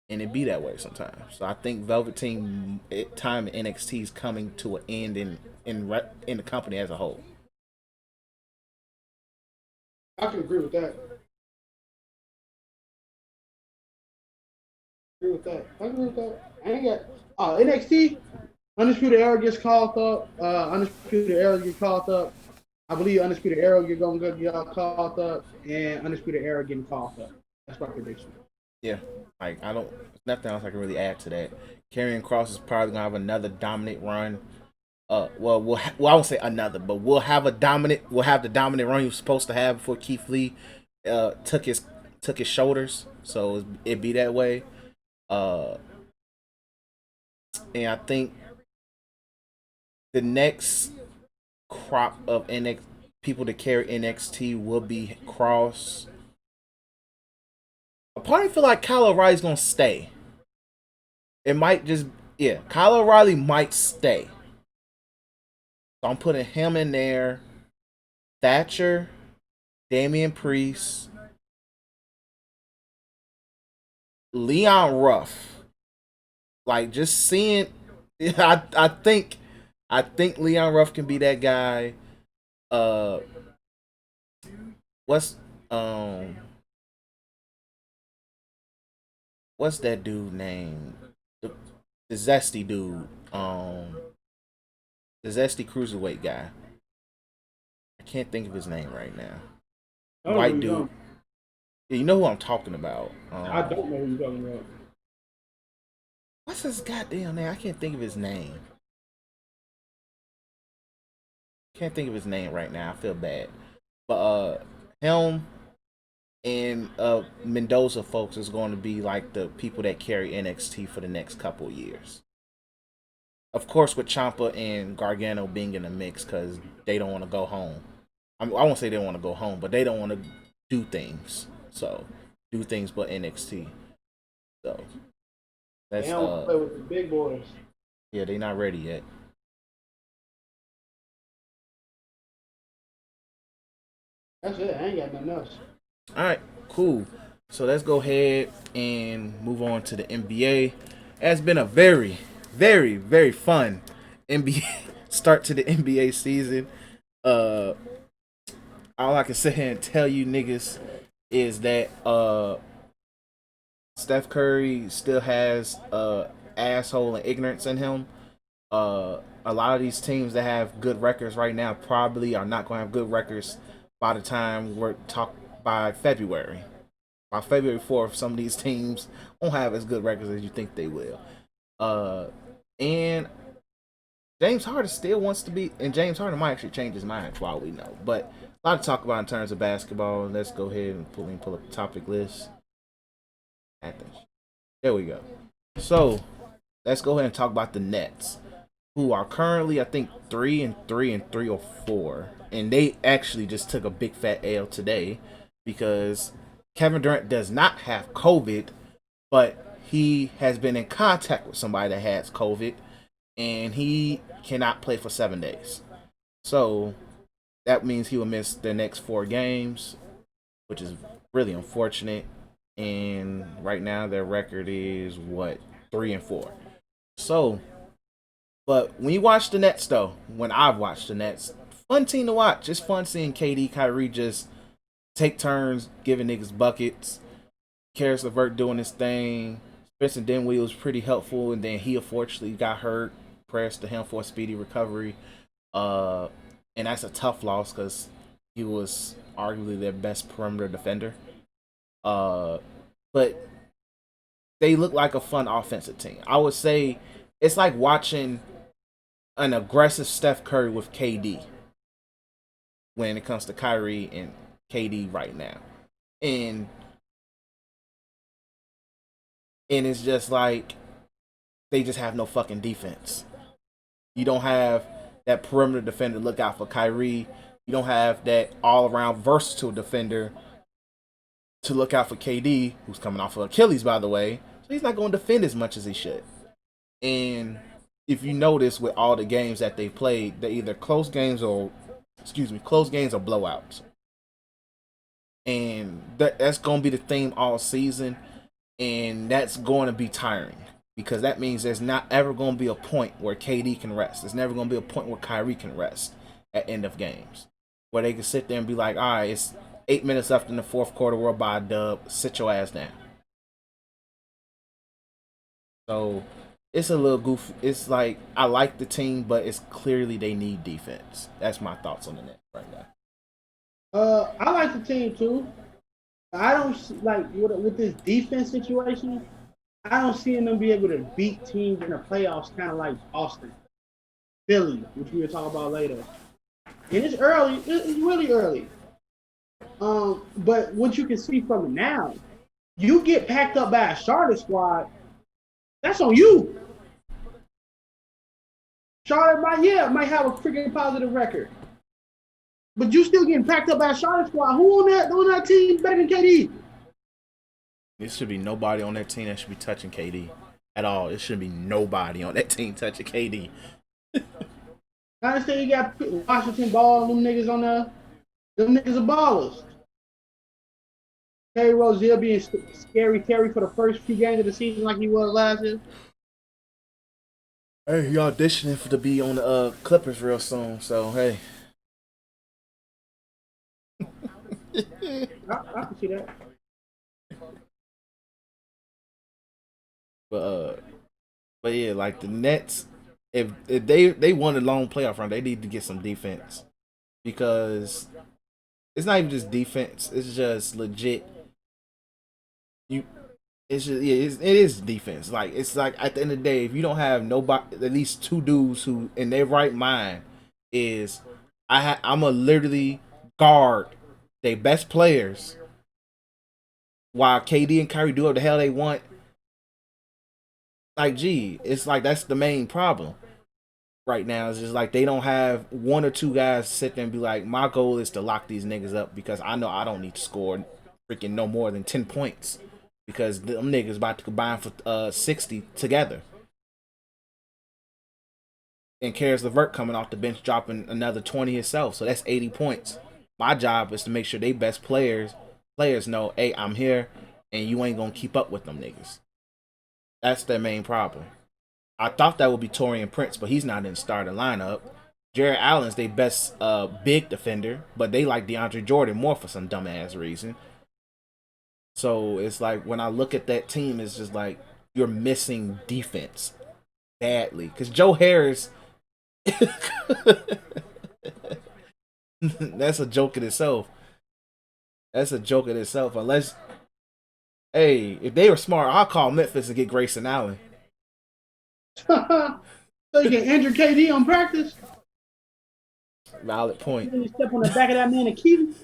And it be that way sometimes. So I think Velveteen time in NXT is coming to an end in the company as a whole. I can agree with that. I ain't got NXT. Undisputed Era gets called up. Undisputed Era get called up. I believe Undisputed Era gonna get called up, and Undisputed Era getting called up. That's my prediction. Yeah, like there's nothing else I can really add to that. Karrion Kross is probably gonna have another dominant run. I won't say another, but we'll have the dominant run he was supposed to have before Keith Lee took his shoulders. So it be that way. Uh, and I think the next crop of people to carry NXT will be Cross. I probably feel like Kyle O'Reilly's gonna stay. It might just Kyle O'Reilly might stay. So I'm putting him in there. Thatcher, Damian Priest, Leon Ruff. Like just seeing, I think Leon Ruff can be that guy. What's that dude name? The zesty dude. The zesty cruiserweight guy. I can't think of his name right now. White dude. Yeah, you know who I'm talking about. I don't know who you're talking about. What's his goddamn name? I can't think of his name. Can't think of his name right now. I feel bad. But him and Mendoza folks is going to be like the people that carry NXT for the next couple years. Of course, with Ciampa and Gargano being in the mix because they don't want to go home. I won't say they don't want to go home, but they don't want to do things. So, do things but NXT. So, that's they don't play with the big boys. Yeah, they're not ready yet. That's it. I ain't got nothing else. All right, cool. So let's go ahead and move on to the NBA. It's been a very, very, very fun NBA start to the NBA season. All I can sit here and tell you niggas is that Steph Curry still has asshole and ignorance in him. A lot of these teams that have good records right now probably are not going to have good records by the time we're by February. By February 4th, some of these teams won't have as good records as you think they will. And James Harden still wants to be, and James Harden might actually change his mind for all we know. But a lot to talk about in terms of basketball. Let's go ahead and pull up the topic list. There we go. So let's go ahead and talk about the Nets, who are currently, I think, 3-3 and 3-4, and they actually just took a big fat L today because Kevin Durant does not have COVID, but he has been in contact with somebody that has COVID, and he cannot play for 7 days. So that means he will miss the next 4 games, which is really unfortunate. And right now their record is 3-4. So, but when you watch the Nets, though, when I've watched the Nets, fun team to watch. It's fun seeing KD, Kyrie just take turns giving niggas buckets. Karis LeVert doing his thing. Spencer Dinwiddie was pretty helpful, and then he unfortunately got hurt. Prayers to him for a speedy recovery. And that's a tough loss because he was arguably their best perimeter defender. But they look like a fun offensive team. I would say it's like watching an aggressive Steph Curry with KD when it comes to Kyrie and KD right now. And it's just like they just have no fucking defense. You don't have that perimeter defender to look out for Kyrie. You don't have that all-around versatile defender to look out for KD, who's coming off of Achilles, by the way. So he's not going to defend as much as he should. And if you notice with all the games that they played, they're either close games or blowouts. And that's going to be the theme all season. And that's going to be tiring. Because that means there's not ever going to be a point where KD can rest. There's never going to be a point where Kyrie can rest at end of games. Where they can sit there and be like, all right, it's 8 minutes left in the fourth quarter, we're by a dub, sit your ass down. So it's a little goofy. It's like, I like the team, but it's clearly they need defense. That's my thoughts on the Nets right now. I like the team too. I don't like with this defense situation. I don't see them be able to beat teams in the playoffs, kind of like Boston. Philly, which we will talk about later. And it's early. It's really early. But what you can see from it now, you get packed up by a Charlotte squad. That's on you. Charlotte might have a freaking positive record, but you still getting packed up by a Charlotte squad. Who on that team better than KD? There should be nobody on that team that should be touching KD at all. It shouldn't be nobody on that team touching KD. I understand you got Washington Ball, them niggas on there. Them niggas are ballers. Terry Rozier being scary Terry for the first few games of the season like he was last year. Hey, he auditioning to be on the Clippers real soon, so hey. I can see that. But yeah, like the Nets, if they want a long playoff run, they need to get some defense because it's not even just defense; it's just legit. It's just it is defense. Like it's like at the end of the day, if you don't have nobody, at least two dudes who in their right mind is I'm gonna literally guard their best players while KD and Kyrie do what the hell they want. Like, gee, it's like that's the main problem right now. It's just like they don't have one or two guys sit there and be like, my goal is to lock these niggas up because I know I don't need to score freaking no more than 10 points because them niggas about to combine for 60 together. And Karis LeVert coming off the bench dropping another 20 himself, so that's 80 points. My job is to make sure they best players know, hey, I'm here, and you ain't gonna keep up with them niggas. That's their main problem. I thought that would be Taurean Prince, but he's not in the starting lineup. Jared Allen's their best big defender, but they like DeAndre Jordan more for some dumbass reason. So it's like when I look at that team, it's just like you're missing defense badly. Because Joe Harris, that's a joke in itself. That's a joke in itself. Unless, hey, if they were smart, I'll call Memphis and get Grayson Allen. So you can injure KD on practice. Valid point. You step on the back of that man Achilles.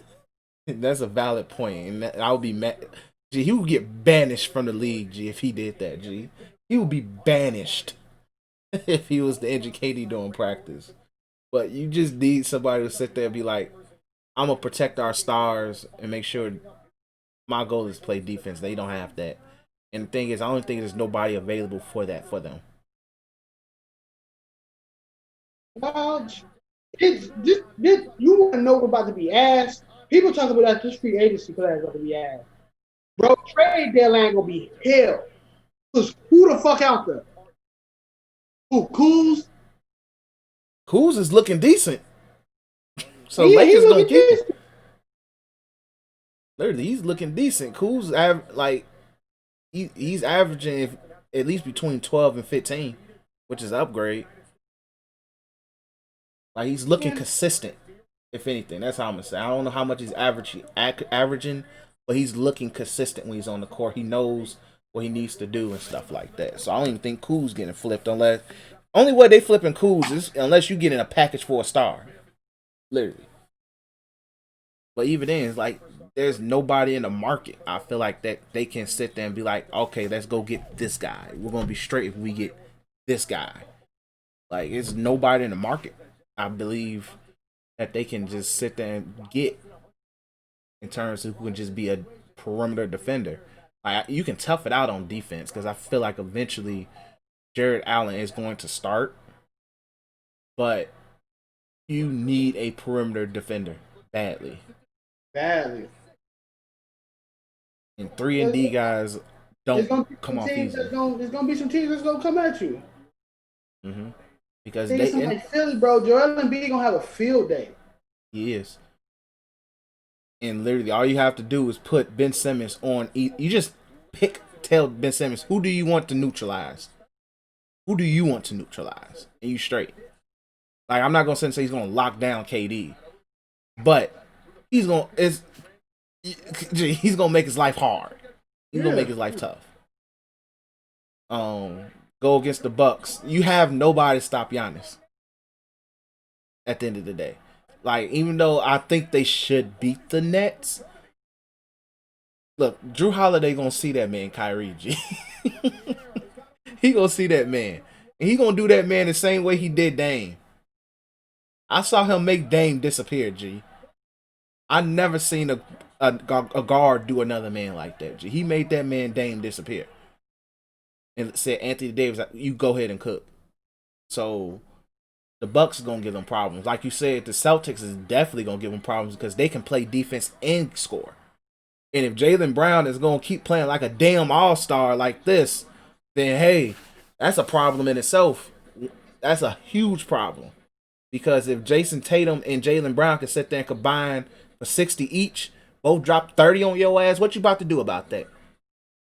That's a valid point, and I would be mad. Gee, he would get banished from the league. G, if he did that, G, he would be banished if he was to injure KD during practice. But you just need somebody to sit there and be like, I'm gonna protect our stars and make sure my goal is play defense. They don't have that. And the thing is, I don't think there's nobody available for that for them. Well, it's this, you want to know what's about to be asked. People talk about that this free agency class about to be asked. Bro, trade deadline gonna be hell. Cause who the fuck out there? Who, Kuz? Kuz is looking decent. So Yeah, Lakers gonna keep decent. him. Literally, he's looking decent. Kuz he's averaging at least between 12 and 15, which is an upgrade. Like he's looking consistent. If anything, that's how I'm gonna say. I don't know how much he's averaging, but he's looking consistent when he's on the court. He knows what he needs to do and stuff like that. So I don't even think Kuz getting flipped unless only way they flipping Kuz is unless you get in a package for a star, literally. But even then, it's like there's nobody in the market. I feel like that they can sit there and be like, okay, let's go get this guy. We're gonna be straight if we get this guy. Like it's nobody in the market. I believe that they can just sit there and get in terms of who can just be a perimeter defender. Like you can tough it out on defense because I feel like eventually Jared Allen is going to start, but you need a perimeter defender badly. Badly. And 3-and-D guys don't come off easy. There's gonna be some teams that's gonna come at you. Mm-hmm. Because they like Philly, bro. Joel Embiid gonna have a field day. He is. And literally, all you have to do is put Ben Simmons on. You just tell Ben Simmons, who do you want to neutralize? Who do you want to neutralize? And you straight. Like, I'm not going to say he's going to lock down KD. But he's going to make his life hard. He's going to make his life tough. Go against the Bucks. You have nobody to stop Giannis. at the end of the day. Like, even though I think they should beat the Nets, look, Drew Holiday gonna see that man, Kyrie G. He gonna see that man. And he gonna do that man the same way he did Dame. I saw him make Dame disappear, G. I never seen a guard do another man like that, G. He made that man Dame disappear. And said, Anthony Davis, you go ahead and cook. So the Bucks are gonna give them problems. Like you said, the Celtics is definitely gonna give them problems because they can play defense and score. And if Jaylen Brown is gonna keep playing like a damn all-star like this, then hey, that's a problem in itself. That's a huge problem. Because if Jason Tatum and Jaylen Brown can sit there and combine for 60 each, both drop 30 on your ass, what you about to do about that?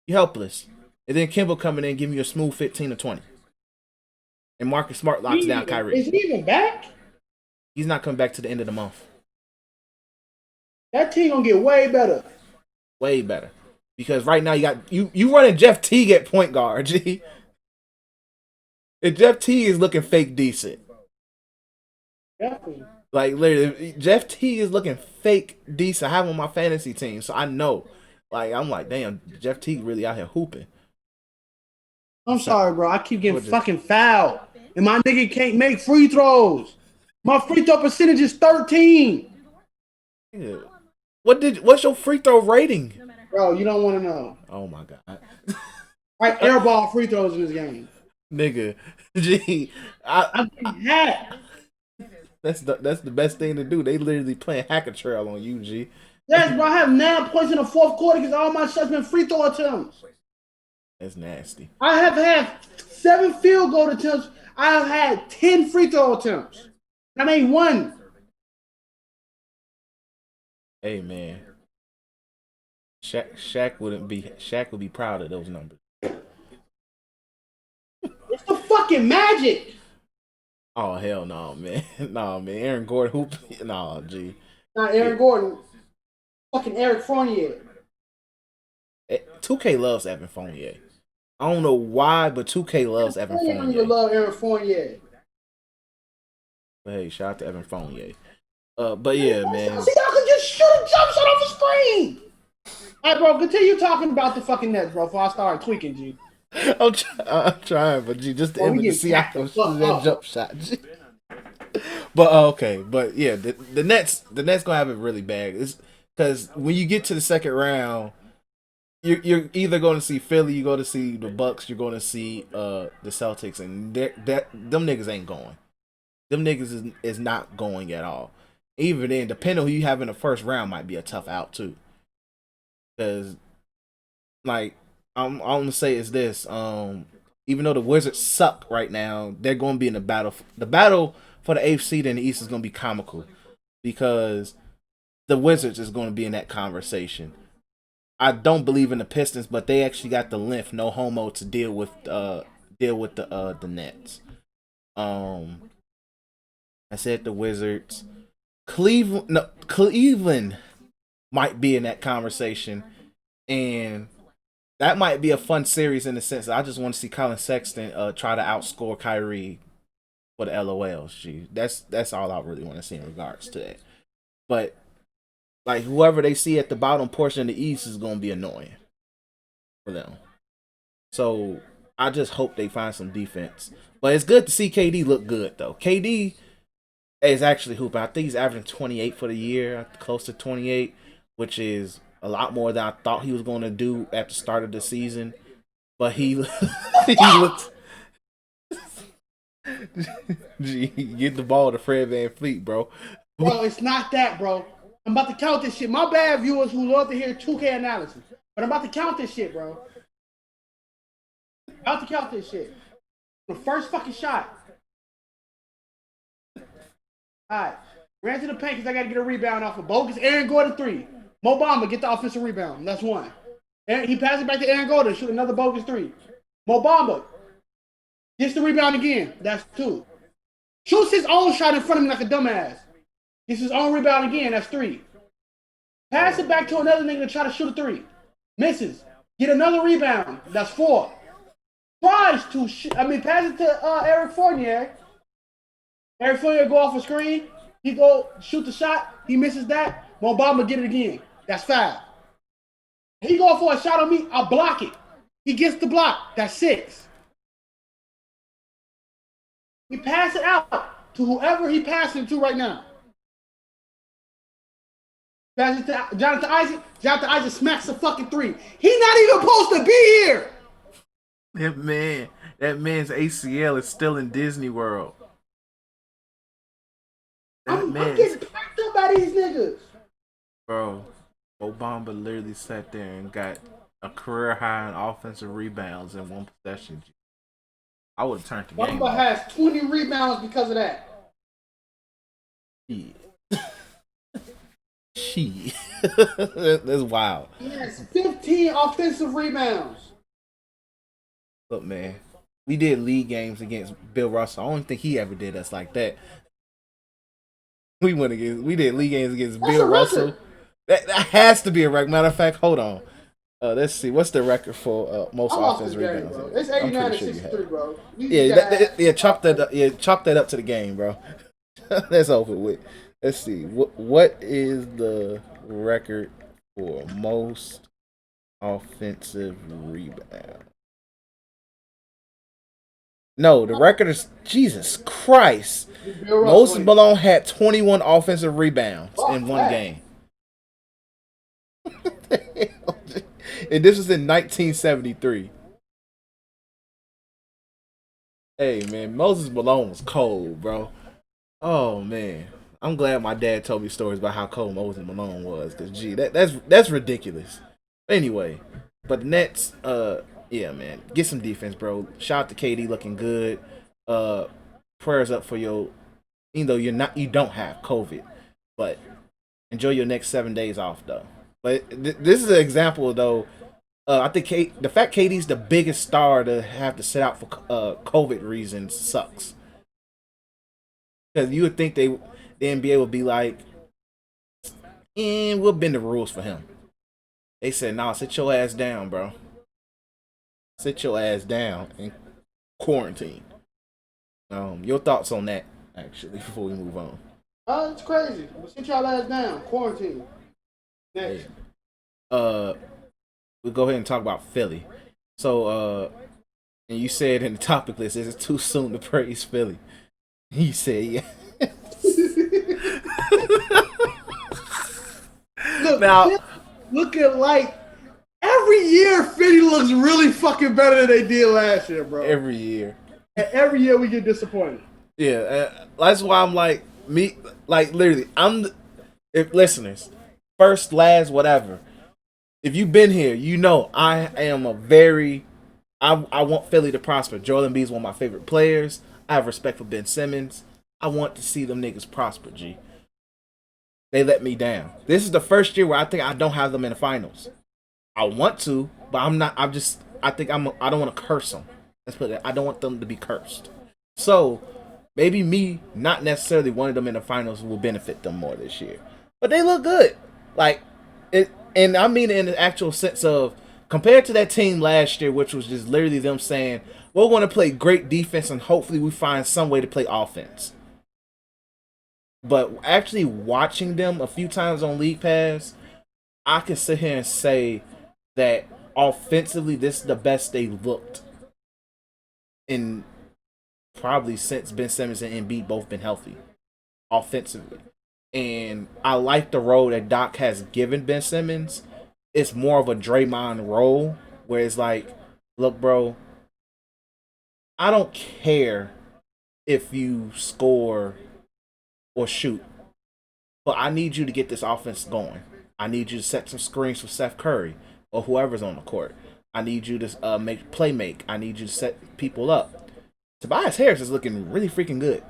You're helpless. And then Kimba coming in and giving you a smooth 15 or 20. And Marcus Smart locks down Kyrie. Is he even back? He's not coming back to the end of the month. That team gonna get way better. Way better. Because right now you got you running Jeff Teague at point guard, G. And Jeff Teague is looking fake decent. Definitely. Like, literally, Jeff Teague is looking fake decent. I have him on my fantasy team, so I know. Like, I'm like, damn, Jeff Teague really out here hooping. I'm sorry, bro. I keep getting fucking fouled. And my nigga can't make free throws. My free throw percentage is 13. Yeah. What's your free throw rating? Bro, you don't want to know. Oh, my God. Right, airball free throws in this game. Nigga. Gee. I'm getting hacked. That's the best thing to do. They literally playing hacker trail on you, G. Yes, bro. I have 9 points in the fourth quarter because all my shots been free throw attempts. That's nasty. I have had 7 field goal attempts. I have had 10 free throw attempts. I made 1. Hey, man. Shaq would be proud of those numbers. It's the fucking Magic. Oh, hell no, man. No, man. Aaron Gordon hoop. No, G. Not Aaron Gordon. Fucking Eric Fournier. 2K loves Evan Fournier. I don't know why, but 2K loves Evan Fournier. I don't even love Eric Fournier. But hey, shout out to Evan Fournier. But yeah, man. See, I could just shoot a jump shot off the screen. All right, bro. Continue talking about the fucking Nets, bro. Before I start tweaking, G. I'm trying, but G, just to see I can shoot that jump shot. G. But okay, but yeah, the Nets gonna have it really bad. It's because when you get to the second round, you're either going to see Philly, you're going to see the Bucks, you're going to see the Celtics, and them niggas ain't going. Them niggas is not going at all. Even then, depending on who you have in the first round, might be a tough out too. Because, like, I'm gonna say is this: even though the Wizards suck right now, they're going to be in the battle. The battle for the 8th seed in the East is going to be comical because the Wizards is going to be in that conversation. I don't believe in the Pistons, but they actually got the length, no homo, to deal with the Nets. I said the Wizards. Cleveland might be in that conversation, and that might be a fun series in the sense that I just want to see Colin Sexton try to outscore Kyrie for the LOLs. Gee, that's all I really want to see in regards to that. But like whoever they see at the bottom portion of the East is going to be annoying for them. So I just hope they find some defense. But it's good to see KD look good though. KD is actually hooping. I think he's averaging 28 for the year, close to 28, which is a lot more than I thought he was going to do at the start of the season. But he looked. Gee, get the ball to Fred VanVleet, bro. Bro, it's not that, bro. I'm about to count this shit. My bad, viewers who love to hear 2K analysis. But I'm about to count this shit, bro. About to count this shit. The first fucking shot. Alright. Ran to the paint because I got to get a rebound off a bogus Aaron Gordon 3. Mo Bamba get the offensive rebound. That's 1. And he passes it back to Aaron Gordon. Shoot another bogus 3. Mo Bamba gets the rebound again. That's 2. Shoots his own shot in front of me like a dumbass. Gets his own rebound again. That's 3. Pass it back to another nigga to try to shoot a 3. Misses. Get another rebound. That's 4. Tries to pass it to Eric Fournier. Every player go off a screen, he go shoot the shot, he misses that, Mo Bamba get it again. That's foul. He go for a shot on me, I block it. He gets the block. That's 6. He pass it out to whoever he passing to right now. Pass it to Jonathan Isaac. Jonathan Isaac smacks the fucking 3. He's not even supposed to be here. That man's ACL is still in Disney World. I'm getting packed up by these niggas. Bro, Obama literally sat there and got a career high in offensive rebounds in one possession. I would have turned the game. Bamba has 20 rebounds because of that. Shit. That's wild. He has 15 offensive rebounds. Look, man, we did league games against Bill Russell. I don't think he ever did us like that. We did league games against Bill Russell. That has to be a record. Matter of fact, hold on. Let's see. What's the record for most offensive rebounds? Bro. It's 89 to 63, bro. Chalk that up. Yeah, chalk that up to the game, bro. That's over with. Let's see. What is the record for most offensive rebounds? No, the record is Jesus Christ. Moses Malone had 21 offensive rebounds in one game. And this was in 1973. Hey man, Moses Malone was cold, bro. Oh man, I'm glad my dad told me stories about how cold Moses Malone was. Cause gee, that's ridiculous. Anyway, but the Nets, yeah man, get some defense, bro. Shout out to KD looking good. Prayers up for your, even though you don't have COVID, but enjoy your next 7 days off though. But this is an example, though. I think the fact KD's the biggest star to have to sit out for COVID reasons sucks. Because you would think the NBA would be like, we'll bend the rules for him. They said, nah, sit your ass down, bro. Sit your ass down and quarantine. Your thoughts on that, actually, before we move on. It's crazy. Well, sit y'all ass down. Quarantine. Next. We'll go ahead and talk about Philly. So, and you said in the topic list, is it too soon to praise Philly? He said, yeah. Look, now, looking like every year Philly looks really fucking better than they did last year, bro. Every year. And every year we get disappointed. Yeah, that's why I'm like, literally, if listeners, first, last, whatever. If you've been here, you know I am I want Philly to prosper. Joel Embiid's one of my favorite players. I have respect for Ben Simmons. I want to see them niggas prosper, G. They let me down. This is the first year where I think I don't have them in the finals. I want to, but I'm not. I don't want to curse them. Let's put it. I don't want them to be cursed. So maybe me not necessarily wanting them in the finals will benefit them more this year. But they look good. Like it. And I mean in the actual sense of, compared to that team last year, which was just literally them saying, we're going to play great defense and hopefully we find some way to play offense. But actually watching them a few times on League Pass, I can sit here and say that offensively, this is the best they looked in probably since Ben Simmons and Embiid both been healthy offensively. And I like the role that Doc has given Ben Simmons. It's more of a Draymond role where it's like, look, bro, I don't care if you score or shoot, but I need you to get this offense going. I need you to set some screens for Steph Curry or whoever's on the court. I need you to make. I need you to set people up. Tobias Harris is looking really freaking good,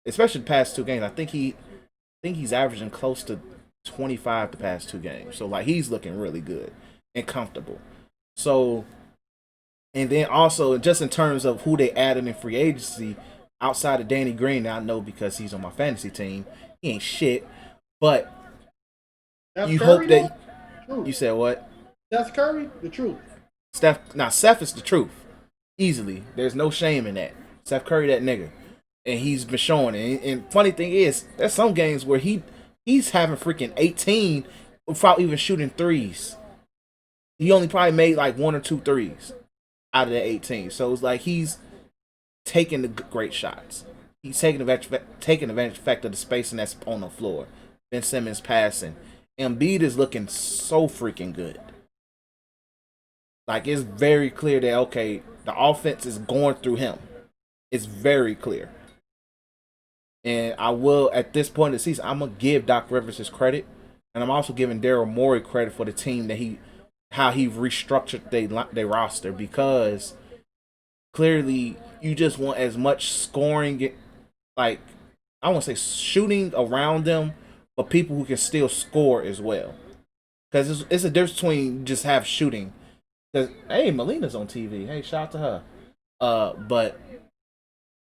especially the past 2 games. I think he's averaging close to 25 the past 2 games. So, like, he's looking really good and comfortable. So, and then also, just in terms of who they added in free agency, outside of Danny Green, I know because he's on my fantasy team, he ain't shit. But Steph you Curry, hope that... Truth. You said what? Steph Curry, the truth. Steph is the truth. Easily. There's no shame in that. Steph Curry, that nigga. and he's been showing it. And funny thing is, there's some games where he's having freaking 18 without even shooting threes. He only probably made like 1 or 2 threes out of the 18. So it's like he's taking the great shots. He's taking advantage of the spacing that's on the floor. Ben Simmons passing. Embiid is looking so freaking good. Like, it's very clear that, okay, the offense is going through him. It's very clear. And I will, at this point in the season, I'm going to give Doc Rivers his credit. And I'm also giving Daryl Morey credit for the team that how he restructured their roster, because clearly you just want as much scoring, like, I won't say shooting around them, but people who can still score as well. Because it's a difference between just have shooting. Because, hey, Melina's on TV. Hey, shout out to her.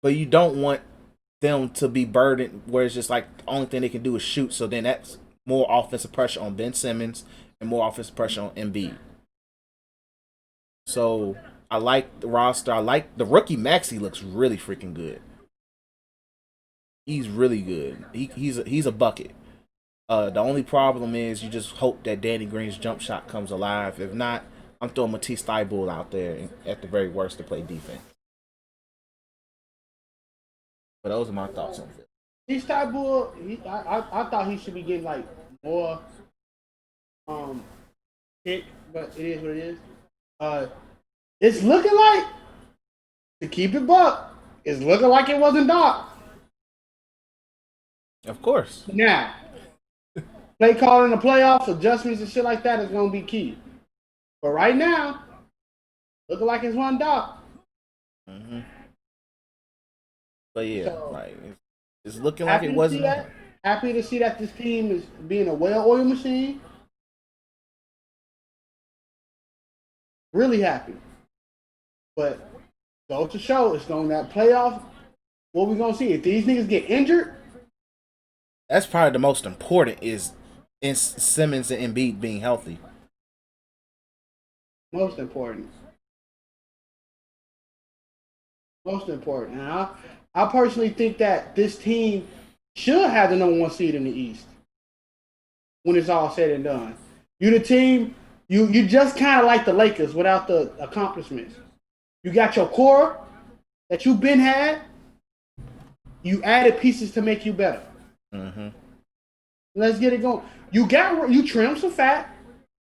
But you don't want them to be burdened where it's just like the only thing they can do is shoot. So then that's more offensive pressure on Ben Simmons and more offensive pressure on Embiid. So I like the roster. I like the rookie Maxey looks really freaking good. He's really good. He's a bucket. The only problem is you just hope that Danny Green's jump shot comes alive. If not, I'm throwing Matisse Thybulle out there at the very worst to play defense. But those are my thoughts on it. Matisse Thybulle, I thought he should be getting like more hit, but it is what it is. It's looking like, to keep it buck, it's looking like it wasn't Doc. Of course. Now, play calling the playoffs, adjustments and shit like that is going to be key. But right now, looking like it's one Doc. Mm-hmm. But yeah, So, like it's looking like it wasn't. Happy to see that this team is being a well-oiled machine. Really happy. But goes to show, it's going that playoff. What we gonna see if these niggas get injured? That's probably the most important is in Simmons and Embiid being healthy. Most important. Most important. And I personally think that this team should have the number one seed in the East when it's all said and done. You the team, you just kind of like the Lakers without the accomplishments. You got your core that you've been had. You added pieces to make you better. Mm-hmm. Let's get it going. You trimmed some fat.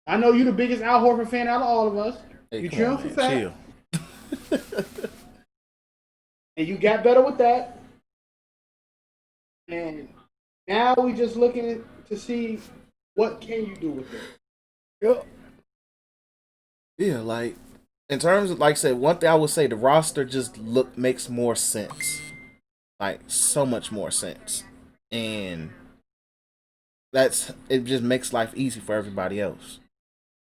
I know you're the biggest Al Horford fan out of all of us. Hey, you trimmed some fat. Chill. And you got better with that. And now we just looking to see what can you do with it. Yep. Yeah, like in terms of, like I said, one thing I would say, the roster just makes more sense. Like so much more sense. And it just makes life easy for everybody else.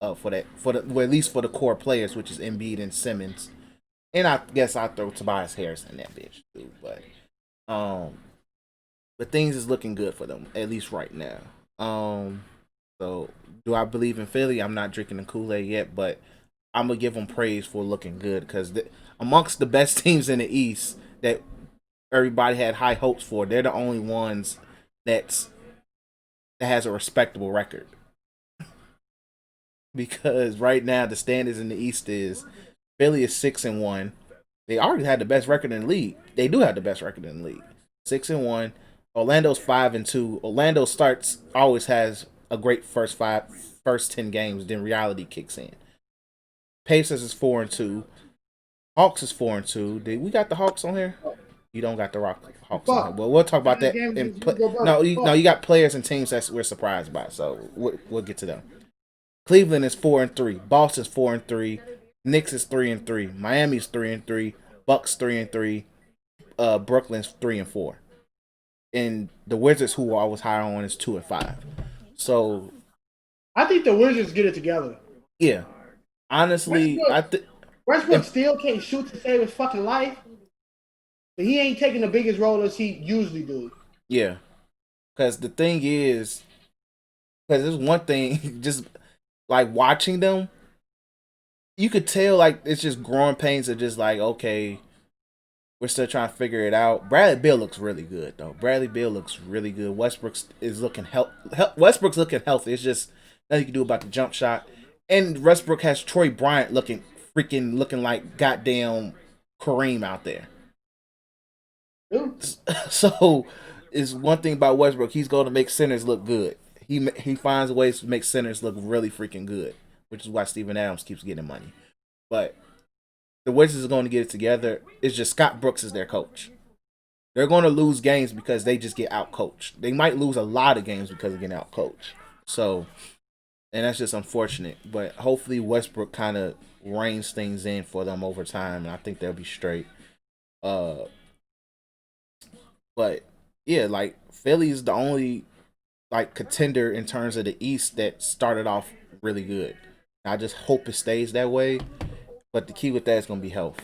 Well, at least for the core players, which is Embiid and Simmons. And I guess I'll throw Tobias Harris in that bitch too. But things is looking good for them, at least right now. So do I believe in Philly? I'm not drinking the Kool-Aid yet, but I'm gonna give them praise for looking good, because amongst the best teams in the East that everybody had high hopes for, they're the only ones that has a respectable record. Because right now the standings in the East is Philly is 6-1. They already had the best record in the league. They do have the best record in the league. 6-1. Orlando's 5-2. Orlando always has a great first 10 games, then reality kicks in. Pacers is 4-2. Hawks is 4-2. We got the Hawks on here? You don't got the Hawks on here. Well, we'll talk about that. You got players and teams that we're surprised by, so we'll get to them. Cleveland is 4-3. Boston's 4-3. Knicks is 3-3. Miami's 3-3. Bucks 3-3. Brooklyn's 3-4. And the Wizards, who I was high on, is 2-5. So I think the Wizards get it together. Yeah, honestly, Westbrook still can't shoot to save his fucking life, but he ain't taking the biggest role as he usually do. Yeah, because the thing is, because there's one thing, just like watching them, you could tell like it's just growing pains of just like, okay, We're still trying to figure it out. Bradley Beal looks really good though. Bradley Beal looks really good. Westbrook's looking healthy. It's just nothing you can do about the jump shot. And Westbrook has Troy Bryant looking like goddamn Kareem out there. So is one thing about Westbrook. He's going to make centers look good. He finds ways to make centers look really freaking good, which is why Steven Adams keeps getting money. But the Wizards are going to get it together. It's just Scott Brooks is their coach. They're going to lose games because they just get out coached. They might lose a lot of games because of getting out coached. So, and that's just unfortunate. But hopefully Westbrook kind of reins things in for them over time, and I think they'll be straight. But yeah, like Philly's the only like contender in terms of the East that started off really good. I just hope it stays that way. But the key with that is going to be health.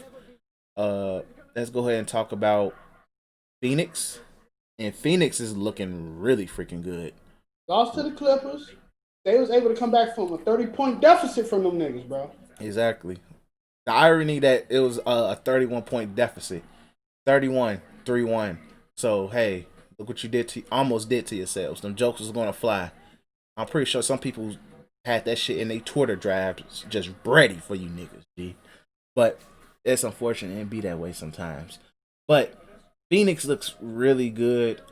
Let's go ahead and talk about Phoenix. And Phoenix is looking really freaking good. Lost to the Clippers. They was able to come back from a 30-point deficit from them niggas, bro. Exactly. The irony that it was a 31-point deficit. 31, 3-1. So, hey, look what you almost did to yourselves. Them jokes was going to fly. I'm pretty sure some people had that shit in their Twitter drafts just ready for you niggas, G. But it's unfortunate it be that way sometimes. But Phoenix looks really good.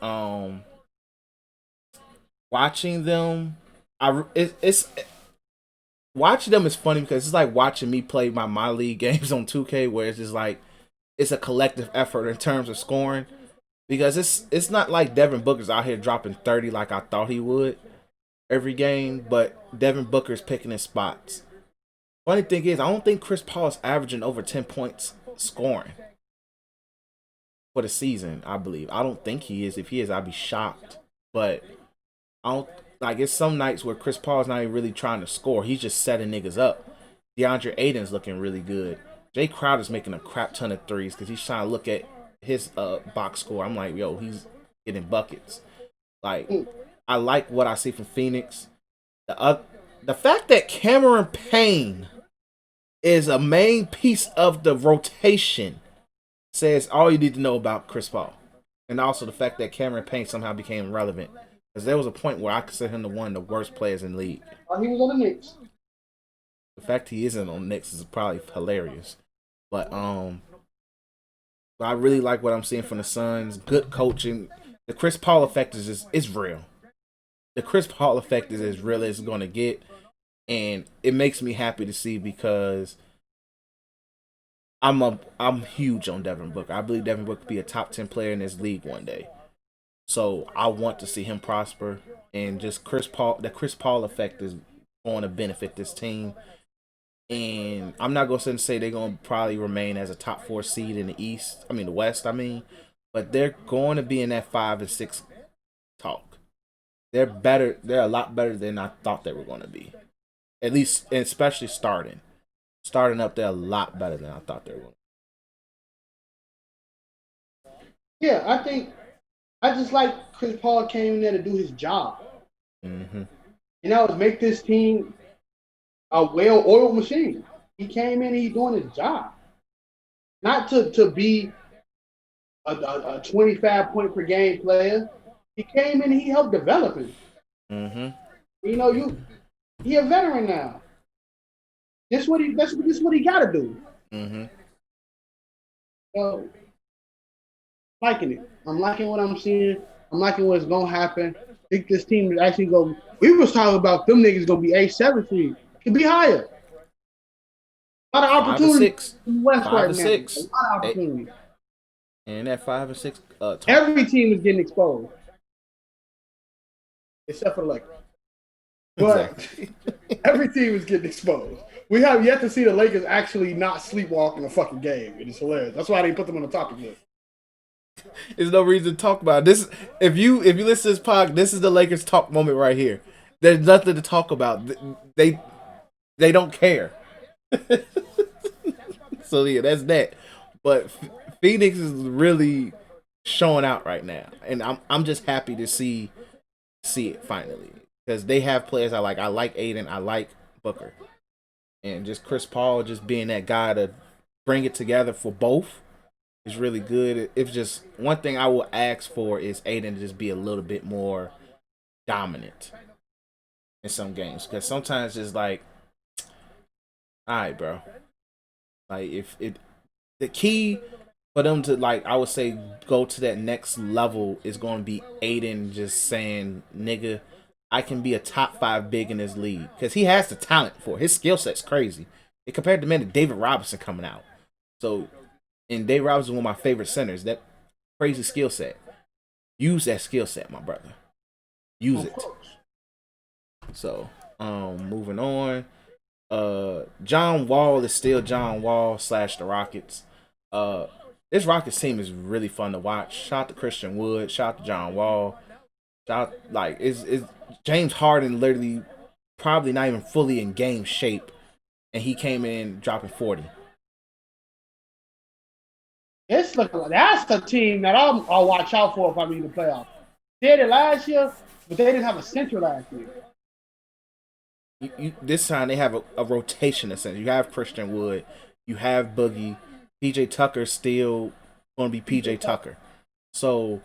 Watching them, watching them is funny because it's like watching me play my league games on 2K, where it's just like it's a collective effort in terms of scoring. Because it's not like Devin Booker's out here dropping 30 like I thought he would every game, but Devin Booker's picking his spots. Funny thing is, I don't think Chris Paul is averaging over 10 points scoring for the season, I believe. I don't think he is. If he is, I'd be shocked. But I don't like it's some nights where Chris Paul's not even really trying to score. He's just setting niggas up. DeAndre Ayton's looking really good. Jay Crowder's making a crap ton of threes because he's trying to look at his box score. I'm like, yo, he's getting buckets. Like, I like what I see from Phoenix. The fact that Cameron Payne is a main piece of the rotation says all you need to know about Chris Paul. And also the fact that Cameron Payne somehow became relevant. Because there was a point where I consider him the one of the worst players in the league. He was on the Knicks. The fact he isn't on the Knicks is probably hilarious. But I really like what I'm seeing from the Suns. Good coaching. The Chris Paul effect is real. The Chris Paul effect is as real as it's going to get. And it makes me happy to see because I'm huge on Devin Booker. I believe Devin Booker could be a top 10 player in this league one day. So I want to see him prosper. And just the Chris Paul effect is going to benefit this team. And I'm not going to say they're going to probably remain as a top 4 seed in the West, but they're going to be in that 5 and 6 talk. They're better. They're a lot better than I thought they were going to be. At least, and especially starting. Starting up, they're a lot better than I thought they were going to be. Yeah, I just like Chris Paul came in there to do his job. Mm-hmm. Make this team a well-oiled machine. He came in and he's doing his job. Not to be a 25 point per game player. He came in and he helped develop him. Mm-hmm. He a veteran now. This is what he gotta do. Mm-hmm. So liking it. I'm liking what I'm seeing. I'm liking what's gonna happen. I think this team is actually going. We was talking about them niggas gonna be A17. Could be higher. A lot of opportunities in the West right now. 6. A lot of opportunities. And that 5 and 6. Every team is getting exposed, except for the Lakers. But exactly. Every team is getting exposed. We have yet to see the Lakers actually not sleepwalking a fucking game. It is hilarious. That's why they put them on the topic list. There's no reason to talk about this. If you listen to this podcast, this is the Lakers talk moment right here. There's nothing to talk about. They don't care. So yeah, that's that. But Phoenix is really showing out right now, and I'm just happy to see it finally because they have players I like. I like Aiden. I like Booker, and just Chris Paul just being that guy to bring it together for both. is really good. If just one thing I will ask for is Aiden to just be a little bit more dominant in some games, because sometimes it's like, all right, bro. Like if it the key for them to, like, I would say, go to that next level is going to be Aiden just saying, "Nigga, I can be a top 5 big in this league," because he has the talent for it. His skill set's crazy. It compared to David Robinson coming out. So, and David Robinson is one of my favorite centers. That crazy skill set. Use that skill set, my brother. Use it. So, moving on. John Wall is still John Wall / the Rockets. This Rockets team is really fun to watch. Shout out to Christian Wood. Shout out to John Wall. Shout out, like, is James Harden literally probably not even fully in game shape, and he came in dropping 40. It's looking like that's the team that I'll watch out for if I'm in the playoffs. They did it last year, but they didn't have a center last year. This time they have a rotation in a sense. You have Christian Wood, you have Boogie, PJ Tucker's still going to be PJ Tucker. So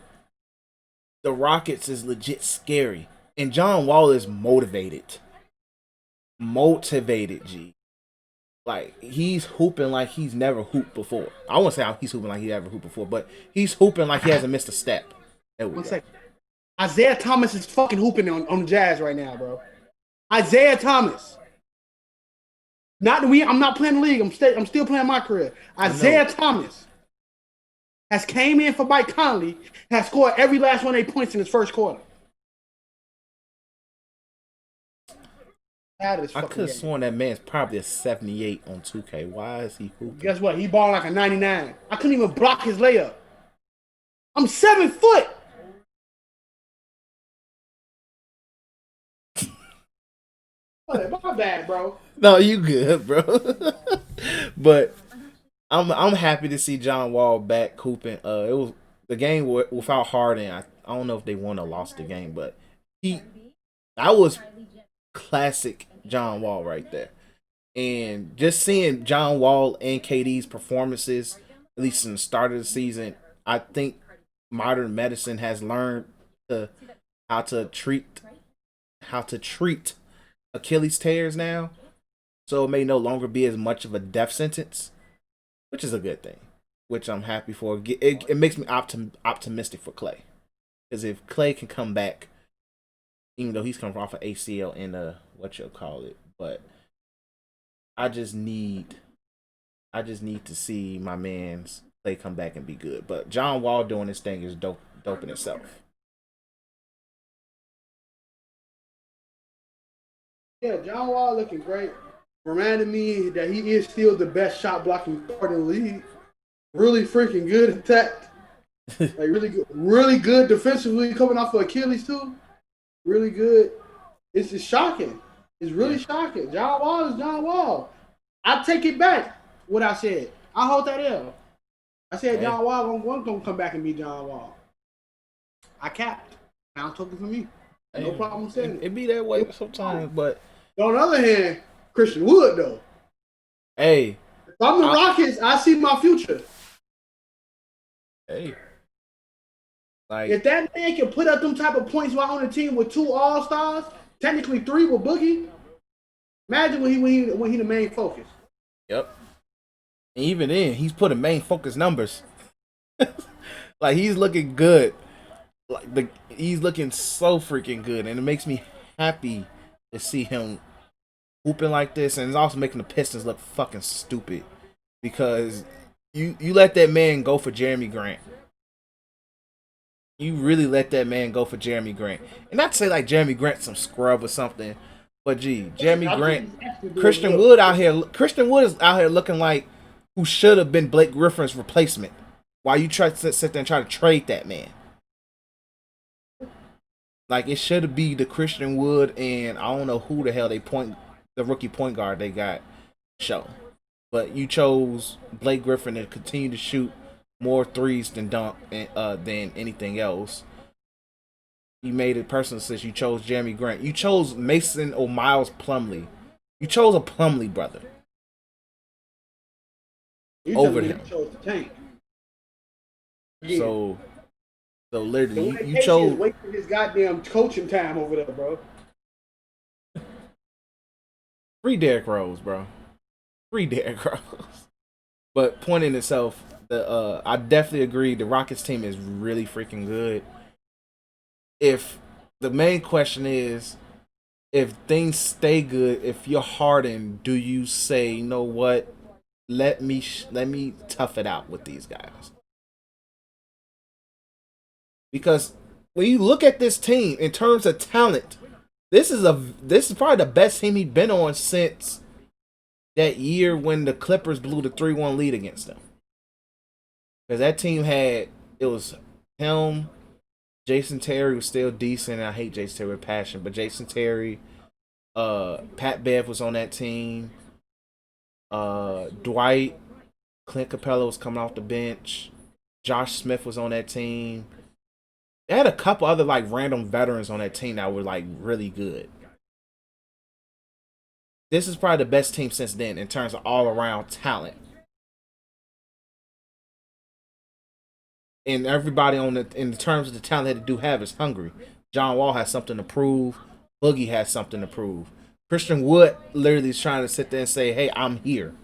the Rockets is legit scary, and John Wall is motivated, G. Like, he's hooping like he's never hooped before. I won't say he's hooping like he ever hooped before, but he's hooping like he hasn't missed a step. One second. Isaiah Thomas is fucking hooping on the Jazz right now, bro. Isaiah Thomas. I'm not playing the league. I'm still playing my career. Isaiah Thomas has came in for Mike Conley, has scored every last one of 8 points in his first quarter. I could have sworn that man's probably a 78 on 2K. Why is he hooping? Guess what? He balling like a 99. I couldn't even block his layup. I'm 7 foot. My bad, bro. No, you good, bro. But I'm happy to see John Wall back hooping. It was the game without Harden. I don't know if they won or lost the game, but that was classic John Wall right there. And just seeing John Wall and KD's performances, at least in the start of the season, I think modern medicine has learned how to treat Achilles tears now, so it may no longer be as much of a death sentence, which is a good thing, which I'm happy for. It makes me optimistic for Klay, because if Klay can come back, even though he's coming off an ACL and but I just need to see my man's Klay come back and be good. But John Wall doing this thing is dope in itself. Yeah, John Wall looking great. Reminded me that he is still the best shot blocking guard in the league. Really freaking good at that. Like, really good defensively, coming off of Achilles too. Really good. It's just shocking. It's really shocking. John Wall is John Wall. I take it back what I said. I hold that L. I said John Wall gonna come back and be John Wall. I capped. Now talking for me. No problem saying it. It be that way sometimes, but on the other hand, Christian Wood though. Hey, if I'm the Rockets, I see my future. Hey, like, if that man can put up them type of points while on the team with 2 All-Stars, technically 3 with Boogie, imagine when he the main focus. Yep. And even then, he's putting main focus numbers. Like, he's looking good. Like, he's looking so freaking good, and it makes me happy to see him hooping like this, and it's also making the Pistons look fucking stupid, because you let that man go for Jeremy Grant. You really let that man go for Jeremy Grant. And not to say like Jeremy Grant's some scrub or something, but Jeremy Grant, Christian Wood is out here looking like who should have been Blake Griffin's replacement. While you try to sit there and try to trade that man. Like, it should be the Christian Wood and I don't know who the hell the rookie point guard they got show. But you chose Blake Griffin to continue to shoot more threes than anything else. You made it personal since you chose Jeremy Grant. You chose Mason or Miles Plumlee. You chose a Plumlee brother over him. You chose the tank. Yeah. So The literally, way you Casey is chose wasting his goddamn coaching time over there, bro. free Derrick Rose, bro. Free Derrick Rose. But point in itself, I definitely agree. The Rockets team is really freaking good. If the main question is, if things stay good, if you're Harden, do you say, you know what? Let me tough it out with these guys. Because when you look at this team in terms of talent, this is probably the best team he's been on since that year when the Clippers blew the 3-1 lead against them. Because that team it was him, Jason Terry was still decent. I hate Jason Terry with passion, but Jason Terry, Pat Bev was on that team. Dwight, Clint Capella was coming off the bench. Josh Smith was on that team. They had a couple other like random veterans on that team that were like really good. This is probably the best team since then in terms of all around talent. And everybody in terms of the talent they do have is hungry. John Wall has something to prove. Boogie has something to prove. Christian Wood literally is trying to sit there and say, "Hey, I'm here."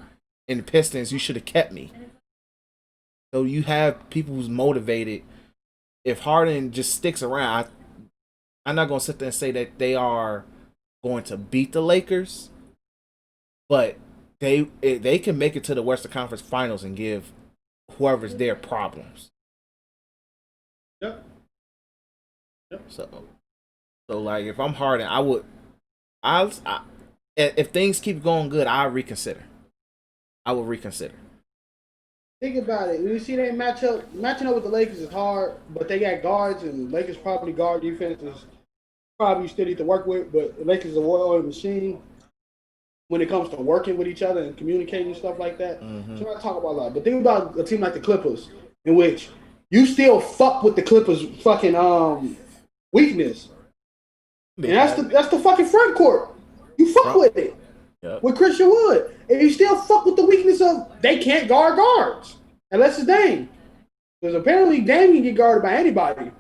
In the Pistons, you should have kept me. So you have people who's motivated. If Harden just sticks around, I'm not gonna sit there and say that they are going to beat the Lakers, but they can make it to the Western Conference Finals and give whoever's there problems. Yep. So like if I'm Harden, if things keep going good, I reconsider. I will reconsider. Think about it. You see, they matching up with the Lakers is hard, but they got guards, and Lakers probably guard defense is probably steady to work with. But the Lakers is a well-oiled machine when it comes to working with each other and communicating and stuff like that. Mm-hmm. So I talk about a lot. But think about a team like the Clippers, in which you still fuck with the Clippers' fucking weakness, and that's the fucking front court. You fuck with it. Yep. With Christian Wood. And you still fuck with the weakness of they can't guard guards. Unless it's Dame. Because apparently Dame can get guarded by anybody.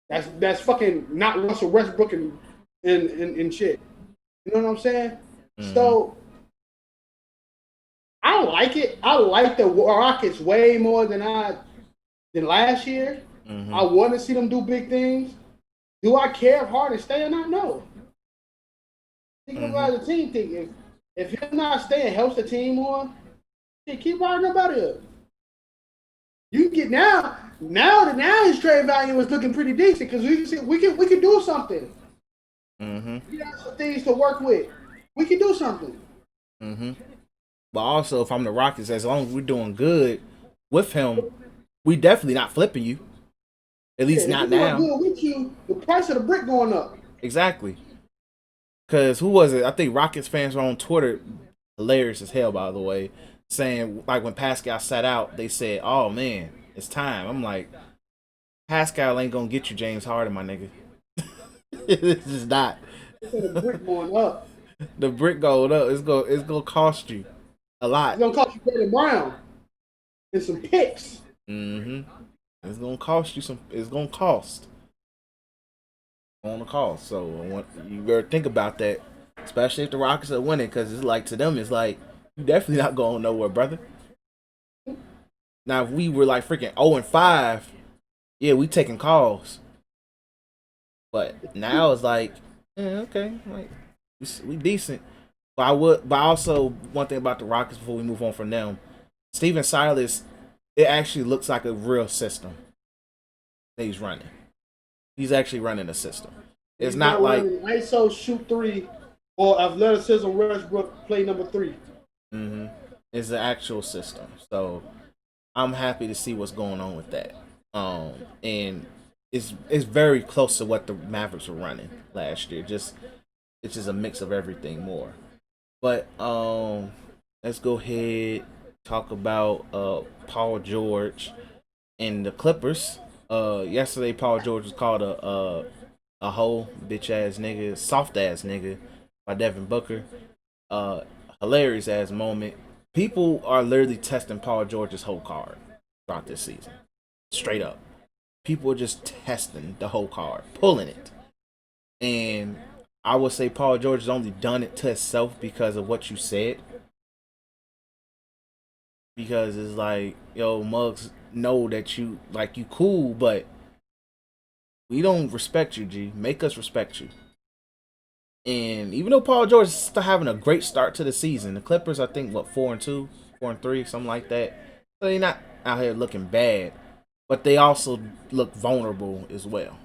That's fucking not Russell Westbrook and shit. You know what I'm saying? Mm-hmm. So I like it. I like the Rockets way more than last year. Mm-hmm. I want to see them do big things. Do I care if Harden stay or not? No. Think about the team thing. If him not staying helps the team more, keep Harden up out of here. You get now his trade value is looking pretty decent because we can do something. Mm-hmm. We got some things to work with. We can do something. Mm-hmm. But also, if I'm the Rockets, as long as we're doing good with him, we definitely not flipping you. At least not now. Good with you, the price of the brick going up. Exactly. Because who was it? I think Rockets fans were on Twitter, hilarious as hell, by the way, saying, like, when Pascal sat out, they said, "Oh, man, it's time." I'm like, Pascal ain't going to get you James Harden, my nigga. It's just not. The brick going up. The brick going up. It's gonna cost you a lot. It's going to cost you Jaylen Brown and some picks. Mm-hmm. It's going to cost you some. It's going to cost. On the call, so you better think about that, especially if the Rockets are winning, because it's like to them, it's like you definitely not going nowhere, brother. Now, if we were like freaking 0-5, yeah, we taking calls, but now it's like, okay, like we decent. But also one thing about the Rockets before we move on from them, Steven Silas, it actually looks like a real system that he's running. He's actually running a system. It's not like ISO shoot 3 or athleticism Westbrook play number 3. Mm-hmm. It's an actual system. So I'm happy to see what's going on with that. And it's very close to what the Mavericks were running last year. It's just a mix of everything more. But let's go ahead talk about Paul George and the Clippers. Yesterday Paul George was called a hoe, bitch ass nigga, soft ass nigga by Devin Booker. Hilarious ass moment. People are literally testing Paul George's whole card. throughout this season. Straight up. People are just testing the whole card, pulling it. And I would say Paul George has only done it to himself because of what you said. Because it's like, yo, Muggs know that you cool, but we don't respect you, G. Make us respect you. And even though Paul George is still having a great start to the season, the Clippers, I think, 4-2, 4-3, something like that. So they're not out here looking bad, but they also look vulnerable as well.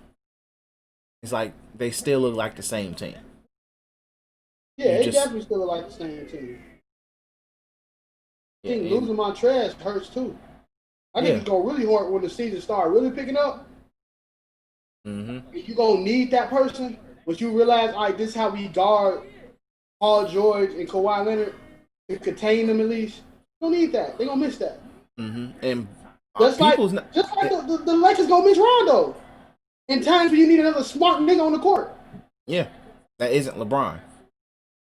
It's like they still look like the same team. Yeah, they definitely still look like the same team. I think losing Montrez hurts too. I think it's gonna really hurt when the season starts really picking up. If you're gonna need that person, but you realize, all right, this is how we guard Paul George and Kawhi Leonard to contain them at least. You don't need that. They're gonna miss that. And just like the Lakers gonna miss Rondo in times when you need another smart nigga on the court. Yeah, that isn't LeBron.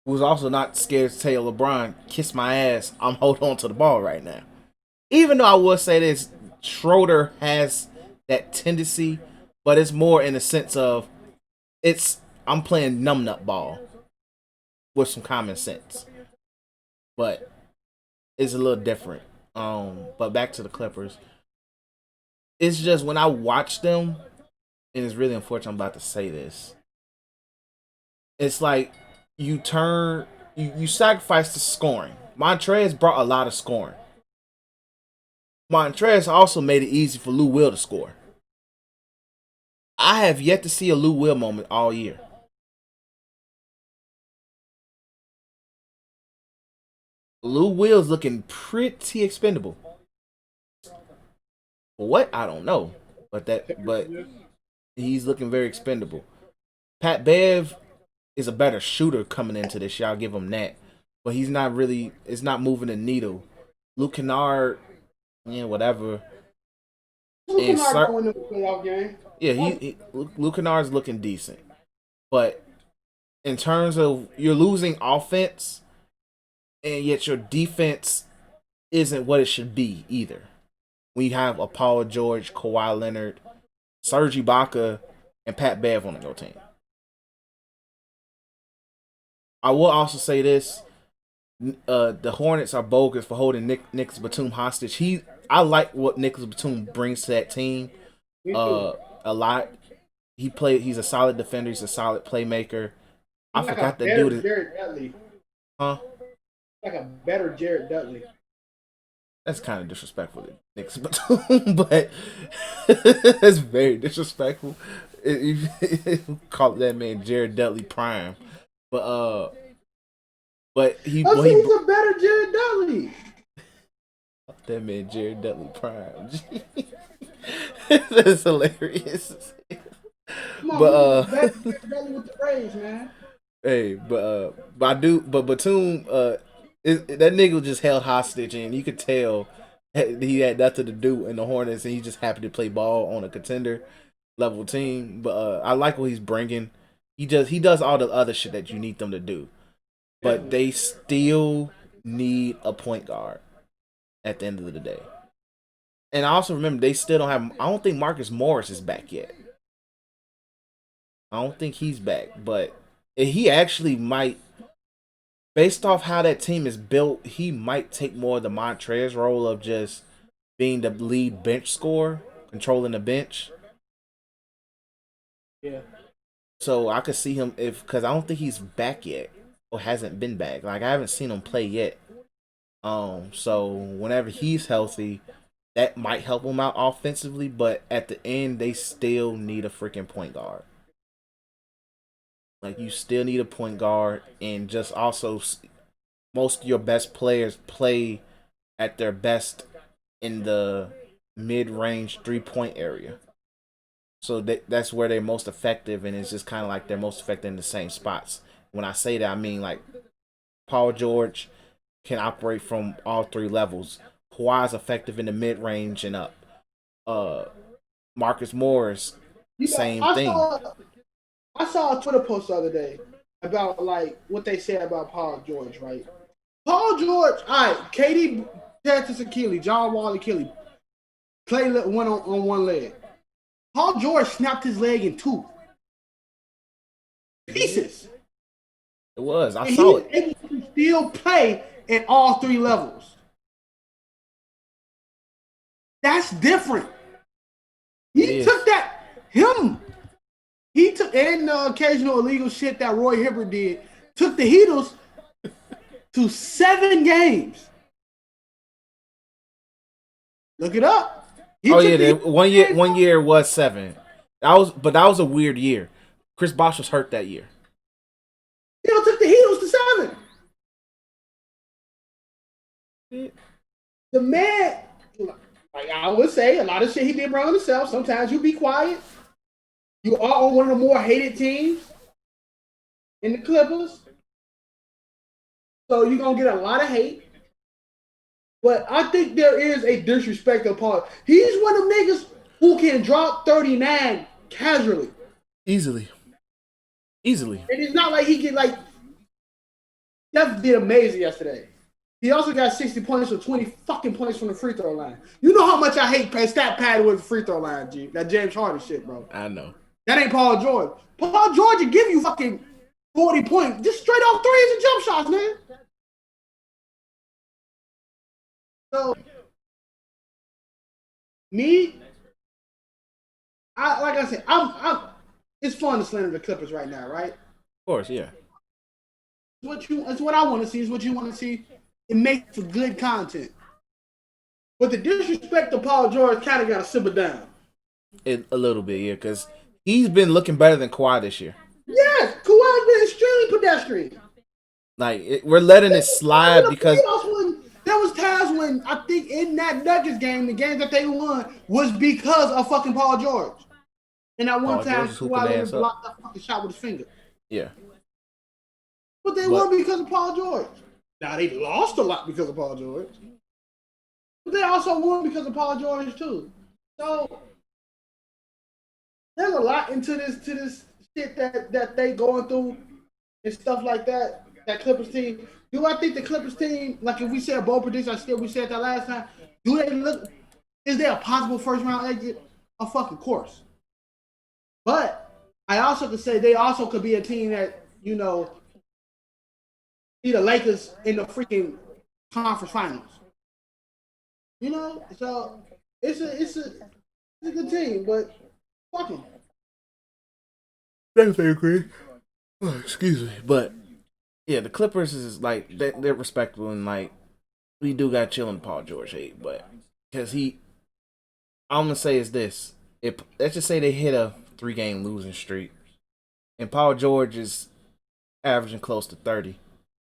Who's also not scared to tell LeBron, kiss my ass, I'm holding on to the ball right now. Even though I will say this, Schroeder has that tendency, but it's more in the sense of I'm playing numbnut ball with some common sense. But it's a little different. But back to the Clippers. It's just when I watch them, and it's really unfortunate I'm about to say this, it's like you sacrifice the scoring. Montrez brought a lot of scoring. Montrez also made it easy for Lou Will to score. I have yet to see a Lou Will moment all year. Lou Will's looking pretty expendable. For what? I don't know. But he's looking very expendable. Pat Bev is a better shooter coming into this year. I'll give him that. But he's not really, it's not moving the needle. Luke Kennard, whatever. Luke Kennard going to the playoff game. Yeah, Luke Kennard's looking decent. But in terms of you're losing offense, and yet your defense isn't what it should be either. We have a Paul George, Kawhi Leonard, Serge Ibaka, and Pat Bev on the go team. I will also say this. The Hornets are bogus for holding Nicholas Batum hostage. I like what Nicholas Batum brings to that team a lot. He's a solid defender. He's a solid playmaker. I forgot that dude. Jared Dudley. Huh? Like a better Jared Dudley. That's kind of disrespectful to Nicholas Batum, but it's very disrespectful. Call that man Jared Dudley prime, but he's a better Jared Dudley. That man Jared Dudley prime. That's hilarious. Come on, Jared Dudley with the Braves, man. Hey, but Batum, that nigga just held hostage, and you could tell he had nothing to do in the Hornets, and he's just happy to play ball on a contender level team. But I like what he's bringing. He does all the other shit that you need them to do, but they still need a point guard at the end of the day. And I also remember they still don't have. I don't think Marcus Morris is back yet. I don't think he's back, but he actually might. Based off how that team is built, he might take more of the Montrez role of just being the lead bench scorer, controlling the bench. Yeah. So I could see him because I don't think he's back yet or hasn't been back. Like I haven't seen him play yet. So whenever he's healthy, that might help him out offensively. But at the end, they still need a freaking point guard. Like, you still need a point guard, and just also most of your best players play at their best in the mid-range three-point area. So that's where they're most effective, and it's just kind of like they're most effective in the same spots. When I say that, I mean, like, Paul George can operate from all three levels. Kawhi's effective in the mid-range and up. Marcus Morris, same thing. I saw a Twitter post the other day about like what they said about Paul George, right? Paul George, all right, KD tears his Achilles, John Wall Achilles. play one on one leg. Paul George snapped his leg in two pieces. It was. I And saw he it. was able to still play at all three levels. That's different. He took that. He took, and the occasional illegal shit that Roy Hibbert did, took the Heatles to 7 games. Look it up. One year was 7. That was a weird year. Chris Bosh was hurt that year. He took the Heatles to 7. The man, like I would say, a lot of shit he did wrong himself. Sometimes you be quiet. You are on one of the more hated teams in the Clippers. So you're going to get a lot of hate. But I think there is a disrespect upon. He's one of them niggas who can drop 39 casually. Easily. And it's not like he can, like, Steph did amazing yesterday. He also got 60 points or 20 fucking points from the free throw line. You know how much I hate stat padding with the free throw line, G. That James Harden shit, bro. I know. That ain't Paul George. Paul George will give you fucking 40 points just straight off threes and jump shots, man. So, like I said, it's fun to slander the Clippers right now, right? Of course, yeah. It's what I want to see. It's what you want to see. It makes for good content. But the disrespect of Paul George kind of got to simmer down. A little bit, yeah, because he's been looking better than Kawhi this year. Yes, Kawhi's been extremely pedestrian. Like, we're letting it slide because there was times when I think in that Nuggets game, the game that they won was because of fucking Paul George. And that one time, Kawhi blocked that fucking shot with his finger. Yeah. But they won because of Paul George. Now, they lost a lot because of Paul George. But they also won because of Paul George, too. So, there's a lot into this shit that they going through and stuff like that Clippers team. Do I think the Clippers team, like if we said bold prediction, we said that last time, is there a possible first round exit? Of fucking course. But I also could say they also could be a team that, you know, be the Lakers in the freaking conference finals. You know? So it's a good team, but fuck them. Definitely agree. Oh, excuse me. But yeah, the Clippers is like they're respectable and like we do got chilling Paul George hate, but because I'm gonna say is this. Let's just say they hit a 3-game losing streak. And Paul George is averaging close to 30.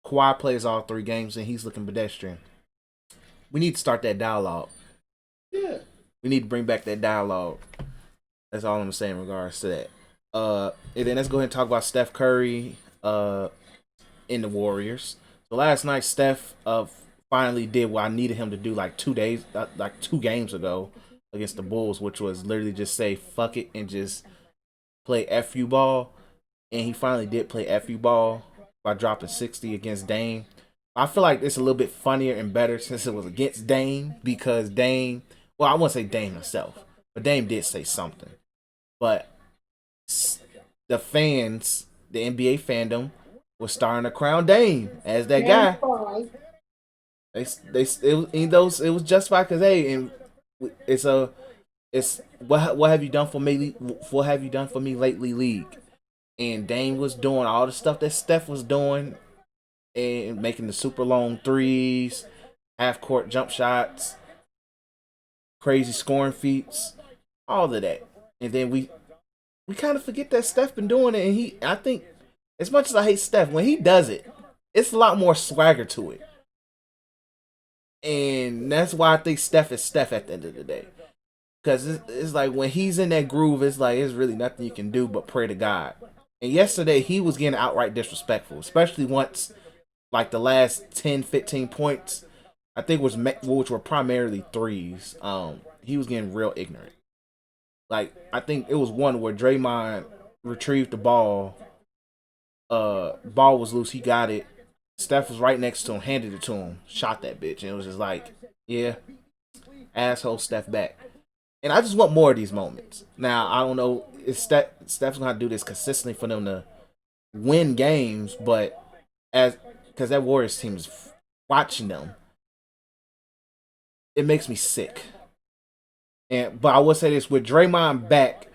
Kawhi plays all 3 games and he's looking pedestrian. We need to start that dialogue. Yeah. We need to bring back that dialogue. That's all I'm saying in regards to that. And then let's go ahead and talk about Steph Curry in the Warriors. So last night Steph finally did what I needed him to do like 2 games ago against the Bulls, which was literally just say fuck it and just play FU ball. And he finally did play FU ball by dropping 60 against Dame. I feel like it's a little bit funnier and better since it was against Dame because Dame, well, I wouldn't say Dame himself, but Dame did say something. But the fans, the NBA fandom, was starting to crown Dame as that guy. It was justified because hey, and it's what have you done for me? What have you done for me lately, league? And Dame was doing all the stuff that Steph was doing, and making the super long threes, half court jump shots, crazy scoring feats, all of that. And then we kind of forget that Steph been doing it, and I think as much as I hate Steph, when he does it, it's a lot more swagger to it. And that's why I think Steph is Steph at the end of the day. Because it's like when he's in that groove, it's like it's really nothing you can do but pray to God. And yesterday, he was getting outright disrespectful, especially once, like, the last 10, 15 points, I think which were primarily threes, he was getting real ignorant. Like, I think it was one where Draymond retrieved the ball. Ball was loose. He got it. Steph was right next to him, handed it to him, shot that bitch. And it was just like, yeah, asshole Steph back. And I just want more of these moments. Now, I don't know if Steph's going to have to do this consistently for them to win games, but because that Warriors team is watching them, it makes me sick. But I will say this, with Draymond back,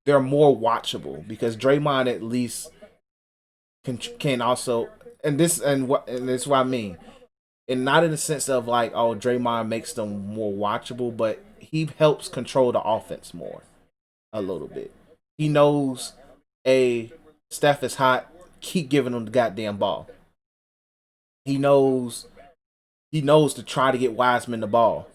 they're more watchable because Draymond at least can also, and this is what I mean, and not in the sense of like, oh, Draymond makes them more watchable, but he helps control the offense more a little bit. He knows, Steph is hot, keep giving him the goddamn ball. He knows to try to get Wiseman the ball.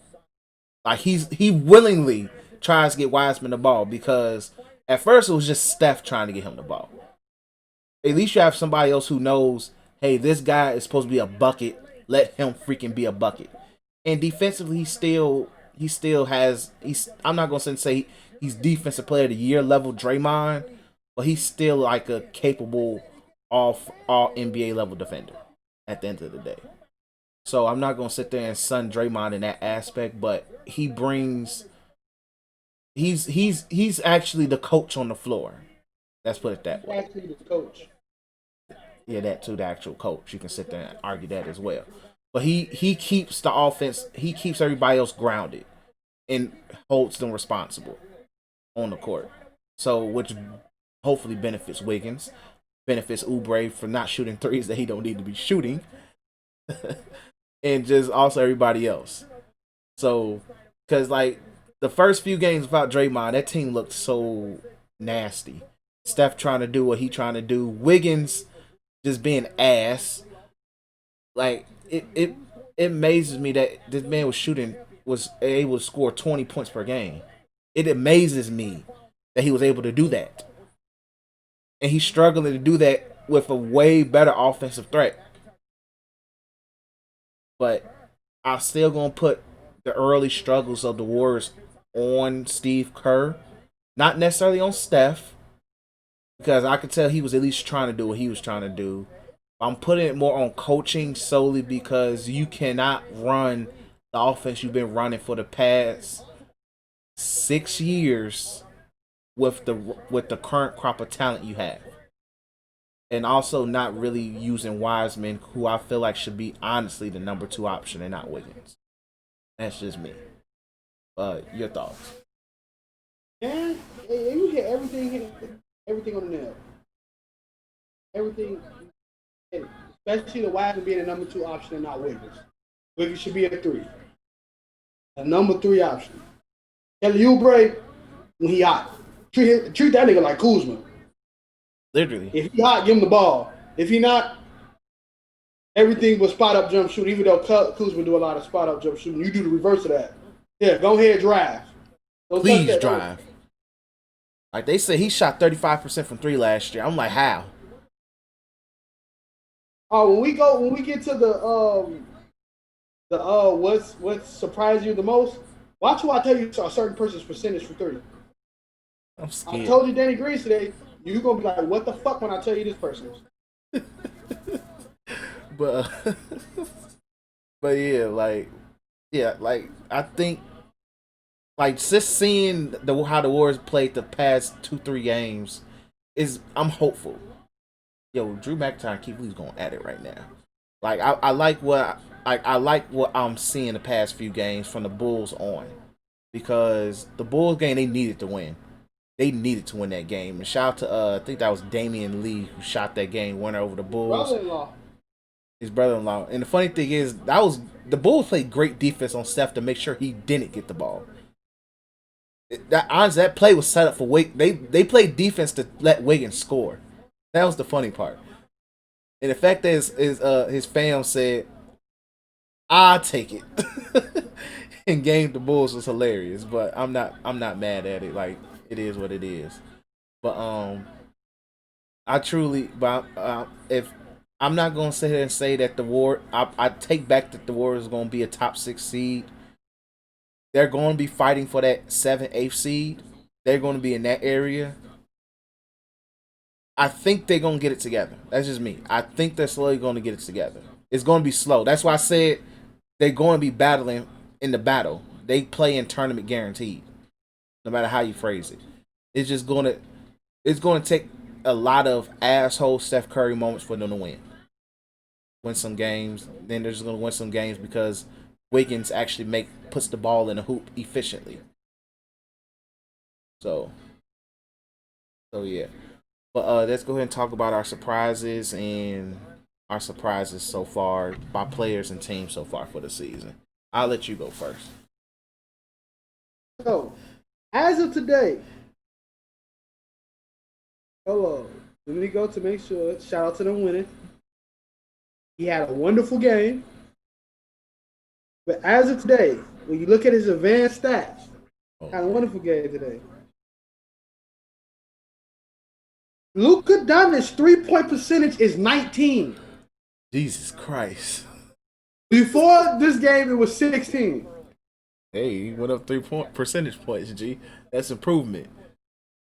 Like he willingly tries to get Wiseman the ball because at first it was just Steph trying to get him the ball. At least you have somebody else who knows, hey, this guy is supposed to be a bucket. Let him freaking be a bucket. And defensively, he still has. I'm not gonna say he's defensive player of the year level Draymond, but he's still like a capable all NBA level defender at the end of the day. So I'm not gonna sit there and sun Draymond in that aspect, but he brings. He's actually the coach on the floor. Let's put it that way. Actually, the coach. Yeah, that too, the actual coach. You can sit there and argue that as well. But he keeps the offense. He keeps everybody else grounded and holds them responsible on the court. So, which hopefully benefits Wiggins, benefits Oubre for not shooting threes that he don't need to be shooting, and just also everybody else. So, because like the first few games without Draymond, that team looked so nasty. Steph trying to do what he trying to do. Wiggins just being ass. Like it amazes me that this man was able to score 20 points per game. It amazes me that he was able to do that. And he's struggling to do that with a way better offensive threat. But I'm still gonna put the early struggles of the Warriors on Steve Kerr. Not necessarily on Steph. Because I could tell he was at least trying to do what he was trying to do. I'm putting it more on coaching solely because you cannot run the offense you've been running for the past 6 years with the current crop of talent you have. And also not really using Wiseman, who I feel like should be honestly the number 2 option and not Wiggins. That's just me. Your thoughts? And you hit everything on the nail. Everything, especially the Wiseman being a number 2 option and not Wiggins. Wiggins should be a 3. A number 3 option. Kelly Oubre, when he hot, treat that nigga like Kuzma. Literally. If he hot, give him the ball. If he not, everything was spot up jump shoot. Even though Kuzma do a lot of spot up jump shooting, you do the reverse of that. Yeah, go ahead, drive. Please drive. Like they say, he shot 35% from 3 last year. I'm like, how? Oh, when we get to the what surprised you the most? Watch who I tell you a certain person's percentage for 3. I'm scared. I told you Danny Green today. You gonna be like, what the fuck when I tell you this person? but yeah, like I think. Like just seeing how the Warriors played the past 2-3 games I'm hopeful. Yo, Drew McIntyre and Keith Lee's going at it right now. Like I like what I'm seeing the past few games from the Bulls on, because the Bulls game they needed to win. They needed to win that game. And shout out to I think that was Damian Lee who shot that game winner over the Bulls. Brother-in-law. His brother-in-law. And the funny thing is the Bulls played great defense on Steph to make sure he didn't get the ball. That play was set up for Wiggins. They played defense to let Wiggins score. That was the funny part. And the fact that his fam said, "I'll take it," and game the Bulls was hilarious. But I'm not mad at it. Like it is what it is. But if I'm not gonna sit here and say that I take back that the Warriors are gonna be a top 6 seed. They're going to be fighting for that 7th, 8th seed. They're going to be in that area. I think they're going to get it together. That's just me. I think they're slowly going to get it together. It's going to be slow. That's why I said they're going to be battling in the battle. They play in tournament guaranteed. no matter how you phrase it. It's just gonna take a lot of asshole Steph Curry moments for them to win some games. Then they're just gonna win some games because Wiggins actually puts the ball in the hoop efficiently. So yeah. But let's go ahead and talk about our surprises so far by players and teams so far for the season. I'll let you go first. So, as of today, hello. Let me go to make sure. Shout out to them winning. He had a wonderful game. But as of today, when you look at his advanced stats, had a wonderful game today. Luka Doncic's 3-point percentage is 19. Jesus Christ. Before this game, it was 16. Hey, he went up 3 percentage points, G. That's improvement.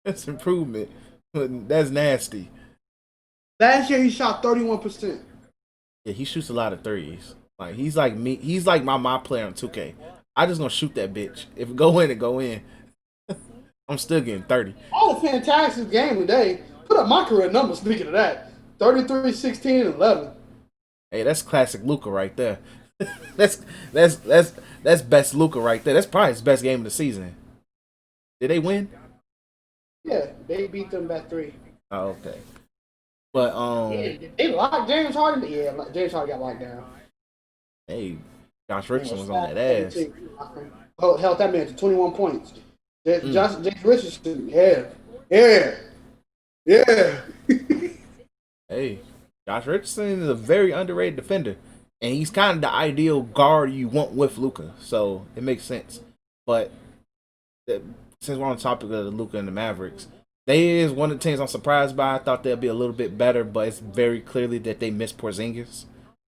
That's improvement. That's nasty. Last year, he shot 31%. Yeah, he shoots a lot of threes. Like he's like me. He's like my player on 2K. I just gonna shoot that bitch. If it go in, it go in. I'm still getting 30. Oh, fantastic game today. Put up my career numbers, speaking of that. 33, 16, and 11. Hey, that's classic Luka right there. that's best Luka right there. That's probably his best game of the season. Did they win? Yeah, they beat them by 3. Oh, okay. But Yeah, they locked James Harden. Yeah, James Harden got locked down. Hey, Josh Richardson was on that ass. Held that man to 21 points. James Richardson, yeah. Hey, Josh Richardson is a very underrated defender, and he's kind of the ideal guard you want with Luka, so it makes sense. But since we're on the topic of the Luka and the Mavericks, they is one of the teams I'm surprised by. I thought they'd be a little bit better, but it's very clearly that they miss Porzingis.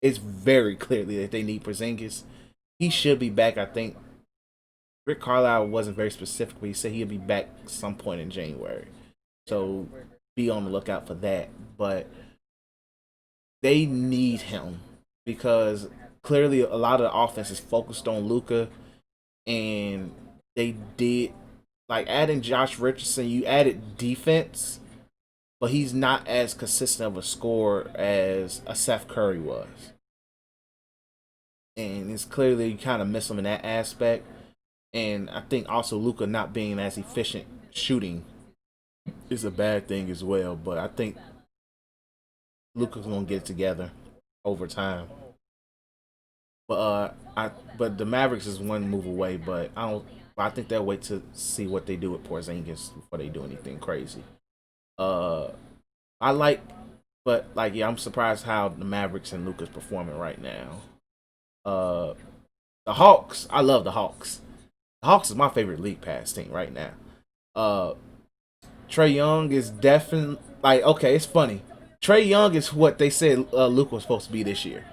It's very clearly that they need Porzingis. He should be back, I think. Rick Carlisle wasn't very specific, but he said he'll be back some point in January. So be on the lookout for that. But they need him because clearly a lot of the offense is focused on Luka, and they did like adding Josh Richardson. You added defense, but he's not as consistent of a scorer as a Seth Curry was, and it's clearly you kind of miss him in that aspect. And I think also Luka not being as efficient shooting is a bad thing as well. But I think Luka's gonna get it together over time. But the Mavericks is one move away. But I think they'll wait to see what they do with Porzingis before they do anything crazy. I'm surprised how the Mavericks and Luka's performing right now. The Hawks, I love the Hawks. The Hawks is my favorite league pass team right now. Trae Young is definitely okay. It's funny. Trae Young is what they said Luka was supposed to be this year,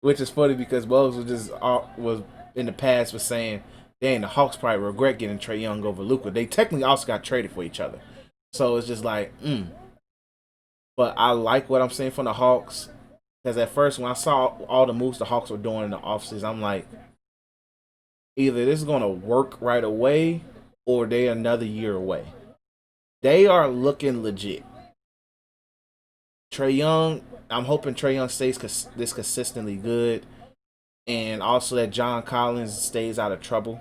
which is funny because Bugs was in the past was saying, "Dang, the Hawks probably regret getting Trae Young over Luka." They technically also got traded for each other, so it's just like, But I like what I'm seeing from the Hawks because at first when I saw all the moves the Hawks were doing in the offseason, I'm like, either this is gonna work right away or they're another year away. They are looking legit. Trae Young, I'm hoping Trae Young stays this consistently good, and also that John Collins stays out of trouble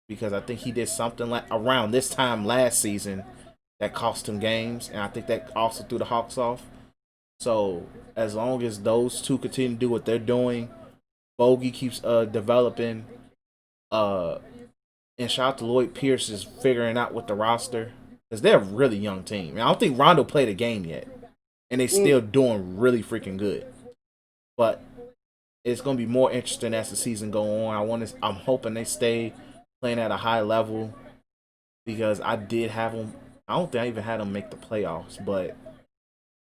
because I think he did something like around this time last season that cost him games, and I think that also threw the Hawks off. So as long as those two continue to do what they're doing, Bogey keeps developing, and shout out to Lloyd Pierce is figuring out with the roster because they're a really young team. I don't think Rondo played a game yet, and they still doing really freaking good. But it's gonna be more interesting as the season go on. I'm hoping they stay playing at a high level because I did have them. I don't think I even had them make the playoffs, but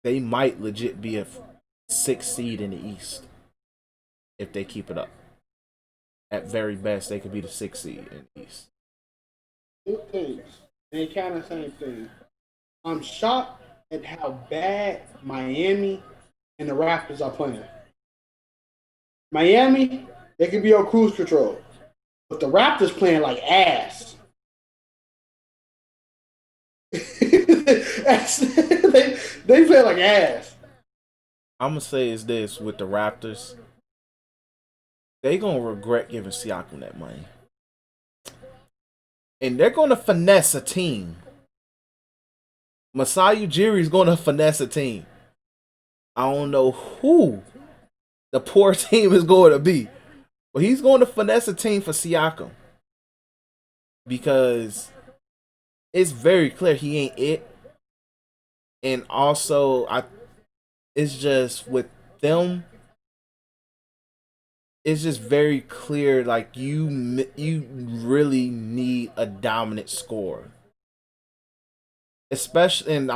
they might legit be a 6th seed in the East if they keep it up. At very best, they could be the 6th seed in the East. Two things. They kind of same thing. I'm shocked at how bad Miami and the Raptors are playing. Miami, they could be on cruise control. but the Raptors playing like ass. they play like ass. I'm gonna say is this with the Raptors, they gonna regret giving Siakam that money, and they're gonna finesse a team. Masai Ujiri is gonna finesse a team. I don't know who the poor team is going to be, but he's going to finesse a team for Siakam because it's very clear he ain't it. And also, it's just with them, it's just very clear. Like you really need a dominant scorer, especially. And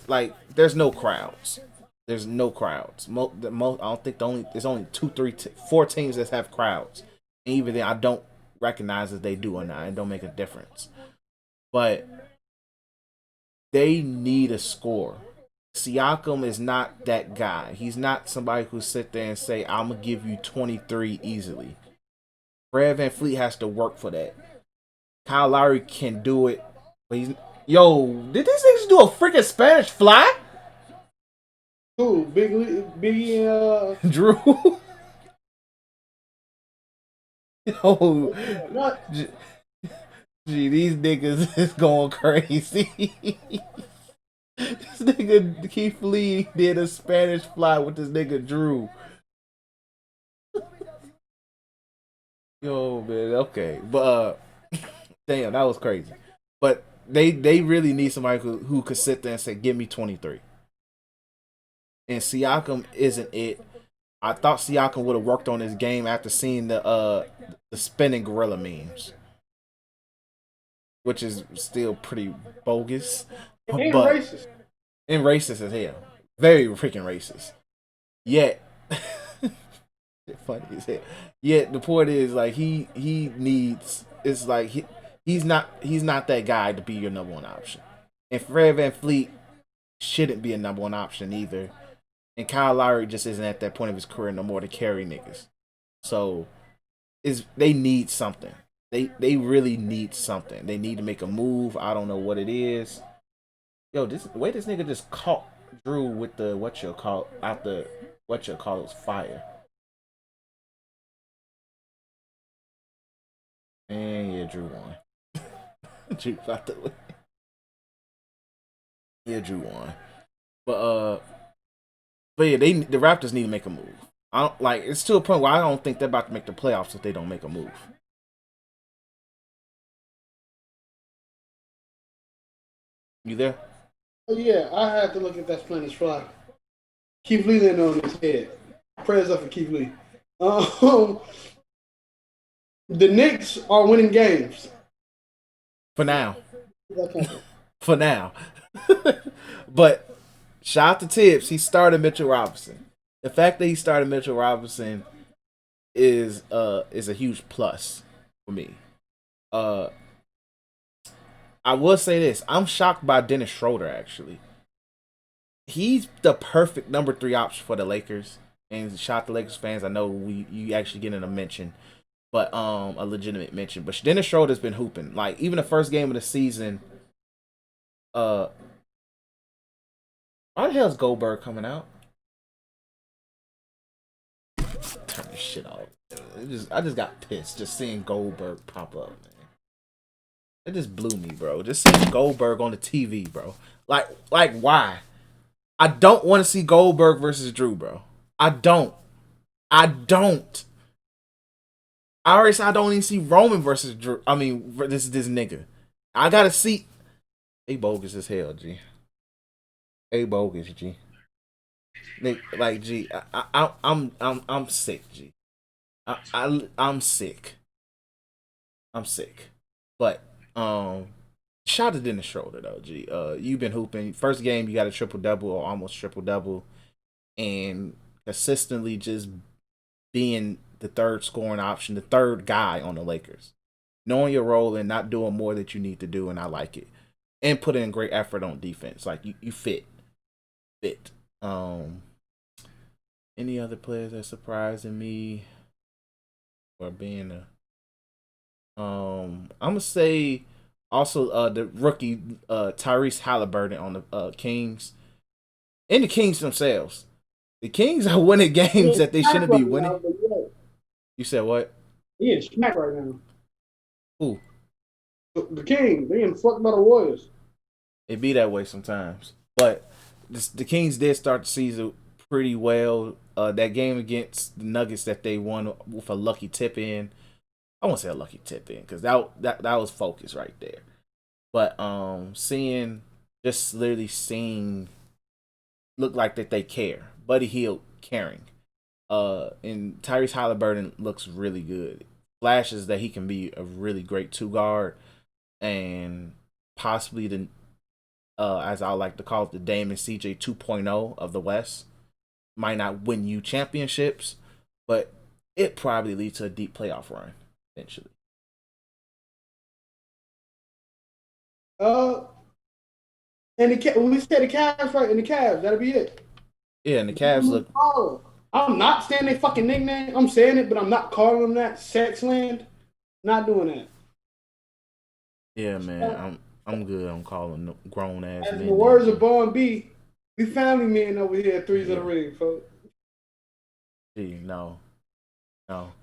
like there's no crowds. There's no crowds. I don't think there's only 4 teams that have crowds, and even then, I don't recognize if they do or not. It don't make a difference. But they need a score. Siakam is not that guy. He's not somebody who sit there and say, "I'm gonna give you 23 easily." Fred VanVleet has to work for that. Kyle Lowry can do it, but he's did these niggas do a freaking Spanish fly? Who? Biggie, Drew. Yo, what? gee, these niggas is going crazy. This nigga Keith Lee did a Spanish fly with this nigga Drew. Yo, man, okay, but damn, that was crazy. But they really need somebody who could sit there and say, "Give me 23." And Siakam isn't it. I thought Siakam would have worked on his game after seeing the spinning gorilla memes, which is still pretty bogus, And racist. And racist as hell, very freaking racist. Yet, funny as hell. Yet the point is like he needs. It's like he's not that guy to be your number one option. And Fred VanVleet shouldn't be a number one option either. And Kyle Lowry just isn't at that point of his career no more to carry niggas. So they need something. They really need something. They need to make a move. I don't know what it is. Yo, the way this nigga just caught Drew with the what you call is fire. And yeah, Drew won. Drew about to win. Yeah, Drew won. But yeah, the Raptors need to make a move. I don't like it's to a point where I don't think they're about to make the playoffs if they don't make a move. You there? Oh, yeah, I had to look at that Spanish fly. Keith Lee didn't on his head. Prayers up for Keith Lee. The Knicks are winning games. For now. For now. But shout out to Tibbs. He started Mitchell Robinson. The fact that he started Mitchell Robinson is a huge plus for me. I will say this. I'm shocked by Dennis Schroeder, actually. He's the perfect number 3 option for the Lakers. And shout out to Lakers fans. I know you actually getting a mention. But a legitimate mention. But Dennis Schroeder's been hooping. Like, even the first game of the season, why the hell is Goldberg coming out? Turn this shit off. I just got pissed just seeing Goldberg pop up, man. It just blew me, bro. Just seeing Goldberg on the TV, bro. Like why? I don't want to see Goldberg versus Drew, bro. I don't. I already said I don't even see Roman versus Drew. I mean, this nigga. I gotta see. They bogus as hell, G. They bogus, G. Like G. I'm sick, G. I'm sick. I'm sick. But shout out to Dennis Schroeder though, G. You've been hooping. First game you got a triple double or almost triple double, and consistently just being the third scoring option, the third guy on the Lakers. Knowing your role and not doing more that you need to do, and I like it. And putting in great effort on defense. Like you fit. Any other players that surprising me or being I'm gonna say also the rookie Tyrese Halliburton on the Kings and the Kings themselves. The Kings are winning He games in that they smack shouldn't be right winning. now, but yeah, You said what? he in smack right now. Who? The King, they in fucked by the Warriors. It be that way sometimes, but the Kings did start the season pretty well. That game against the Nuggets that they won with a lucky tip in. I won't say a lucky tip in because that was focus right there. But seeing just literally seeing look like that they care. Buddy Hield caring. And Tyrese Halliburton looks really good. Flashes that he can be a really great two guard and possibly the as I like to call it, the Dame and CJ 2.0 of the West. Might not win you championships, but it probably leads to a deep playoff run eventually. Uh, and when we say the Cavs, right? And the Cavs, that'll be it. Yeah, and the Cavs look. I'm not saying their fucking nickname. I'm saying it, but I'm not calling them that. Sexland, not doing that. Yeah, man, I'm good. I'm calling grown ass As men. in the words of Bon B, we family men over here at Threes of the Ring, folks. Gee, no. But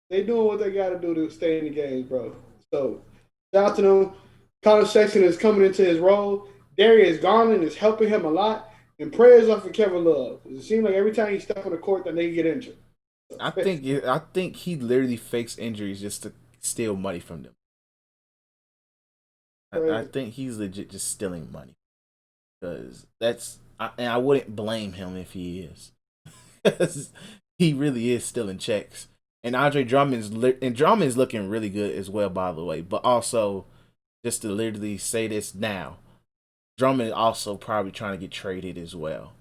they doing what they got to do to stay in the game, bro. So shout out to them. Colin Sexton is coming into his role. Darius Garland is helping him a lot. And prayers up for Kevin Love. It seems like every time he steps on the court, that they get injured. I think he literally fakes injuries just to steal money from them. I think he's legit just stealing money because and I wouldn't blame him if he is. He really is stealing checks. And Drummond's looking really good as well, by the way. But also, just to literally say this now, Drummond also probably trying to get traded as well.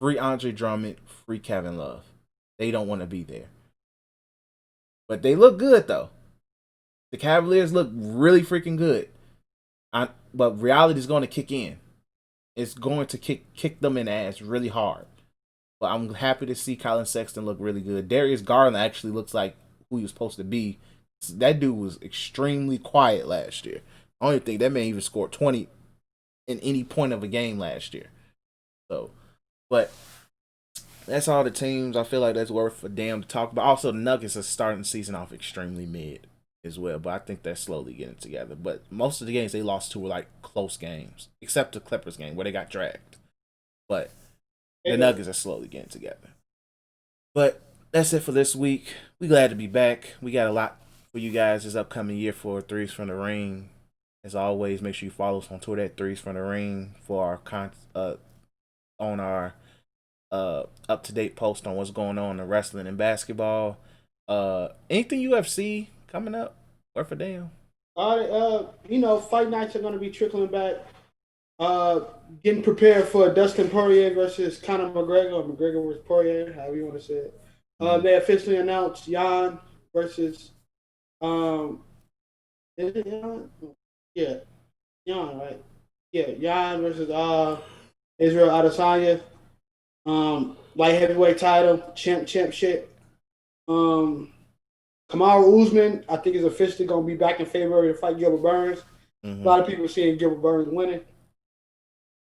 Free Andre Drummond, free Kevin Love. They don't want to be there. But they look good, though. The Cavaliers look really freaking good. But reality is going to kick in. It's going to kick them in the ass really hard. But I'm happy to see Colin Sexton look really good. Darius Garland actually looks like who he was supposed to be. That dude was extremely quiet last year. I don't even think that man even scored 20 in any point of a game last year. So, but that's all the teams. I feel like that's worth a damn to talk about. Also, the Nuggets are starting the season off extremely mid as well, but I think they're slowly getting together. But most of the games they lost to were like close games, except the Clippers game where they got dragged. But the Nuggets are slowly getting together. But that's it for this week. We glad to be back. We got a lot for you guys this upcoming year for Threes from the Ring. As always, make sure you follow us on Twitter at Threes from the Ring for our on our up to date post on what's going on in wrestling and basketball. Anything UFC coming up? Worth a damn. Fight nights are gonna be trickling back. Getting prepared for Dustin Poirier versus Conor McGregor, or McGregor versus Poirier, however you want to say it. They officially announced Jan versus is it Jan? Yeah, Jan, right? Yeah, Jan versus Israel Adesanya. Light heavyweight title, champ shit. Kamaru Usman, I think, is officially gonna be back in February to fight Gilbert Burns. A lot of people seeing Gilbert Burns winning.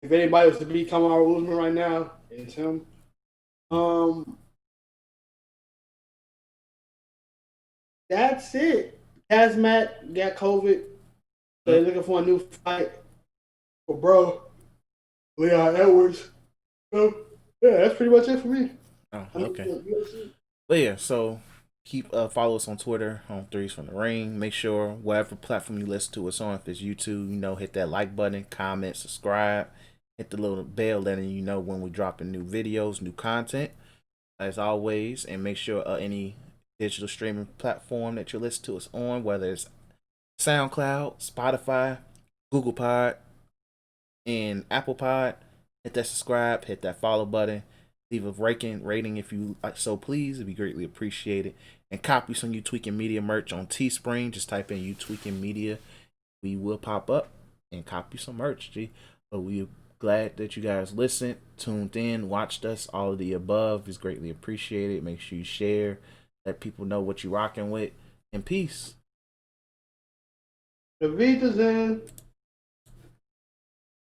If anybody was to beat Kamaru Usman right now, it's him. That's it. Kazmat got COVID. So they're looking for a new fight for bro. Leon Edwards. So, yeah, that's pretty much it for me. Oh, okay. But yeah, so keep follow us on Twitter on Threes from the Ring. Make sure whatever platform you listen to us on, if it's YouTube, hit that like button, comment, subscribe, hit the little bell letting you know when we're dropping new videos, new content, as always, and make sure any digital streaming platform that you listen to us on, whether it's SoundCloud, Spotify, Google Pod, and Apple Pod, hit that subscribe, hit that follow button, leave a rating if you like so please. It'd be greatly appreciated. And copy some You Tweaking Media merch on Teespring. Just type in You Tweaking Media. We will pop up and copy some merch, G. But we're glad that you guys listened, tuned in, watched us, all of the above is greatly appreciated. Make sure you share. let people know what you rocking with, and peace. The Vita's in.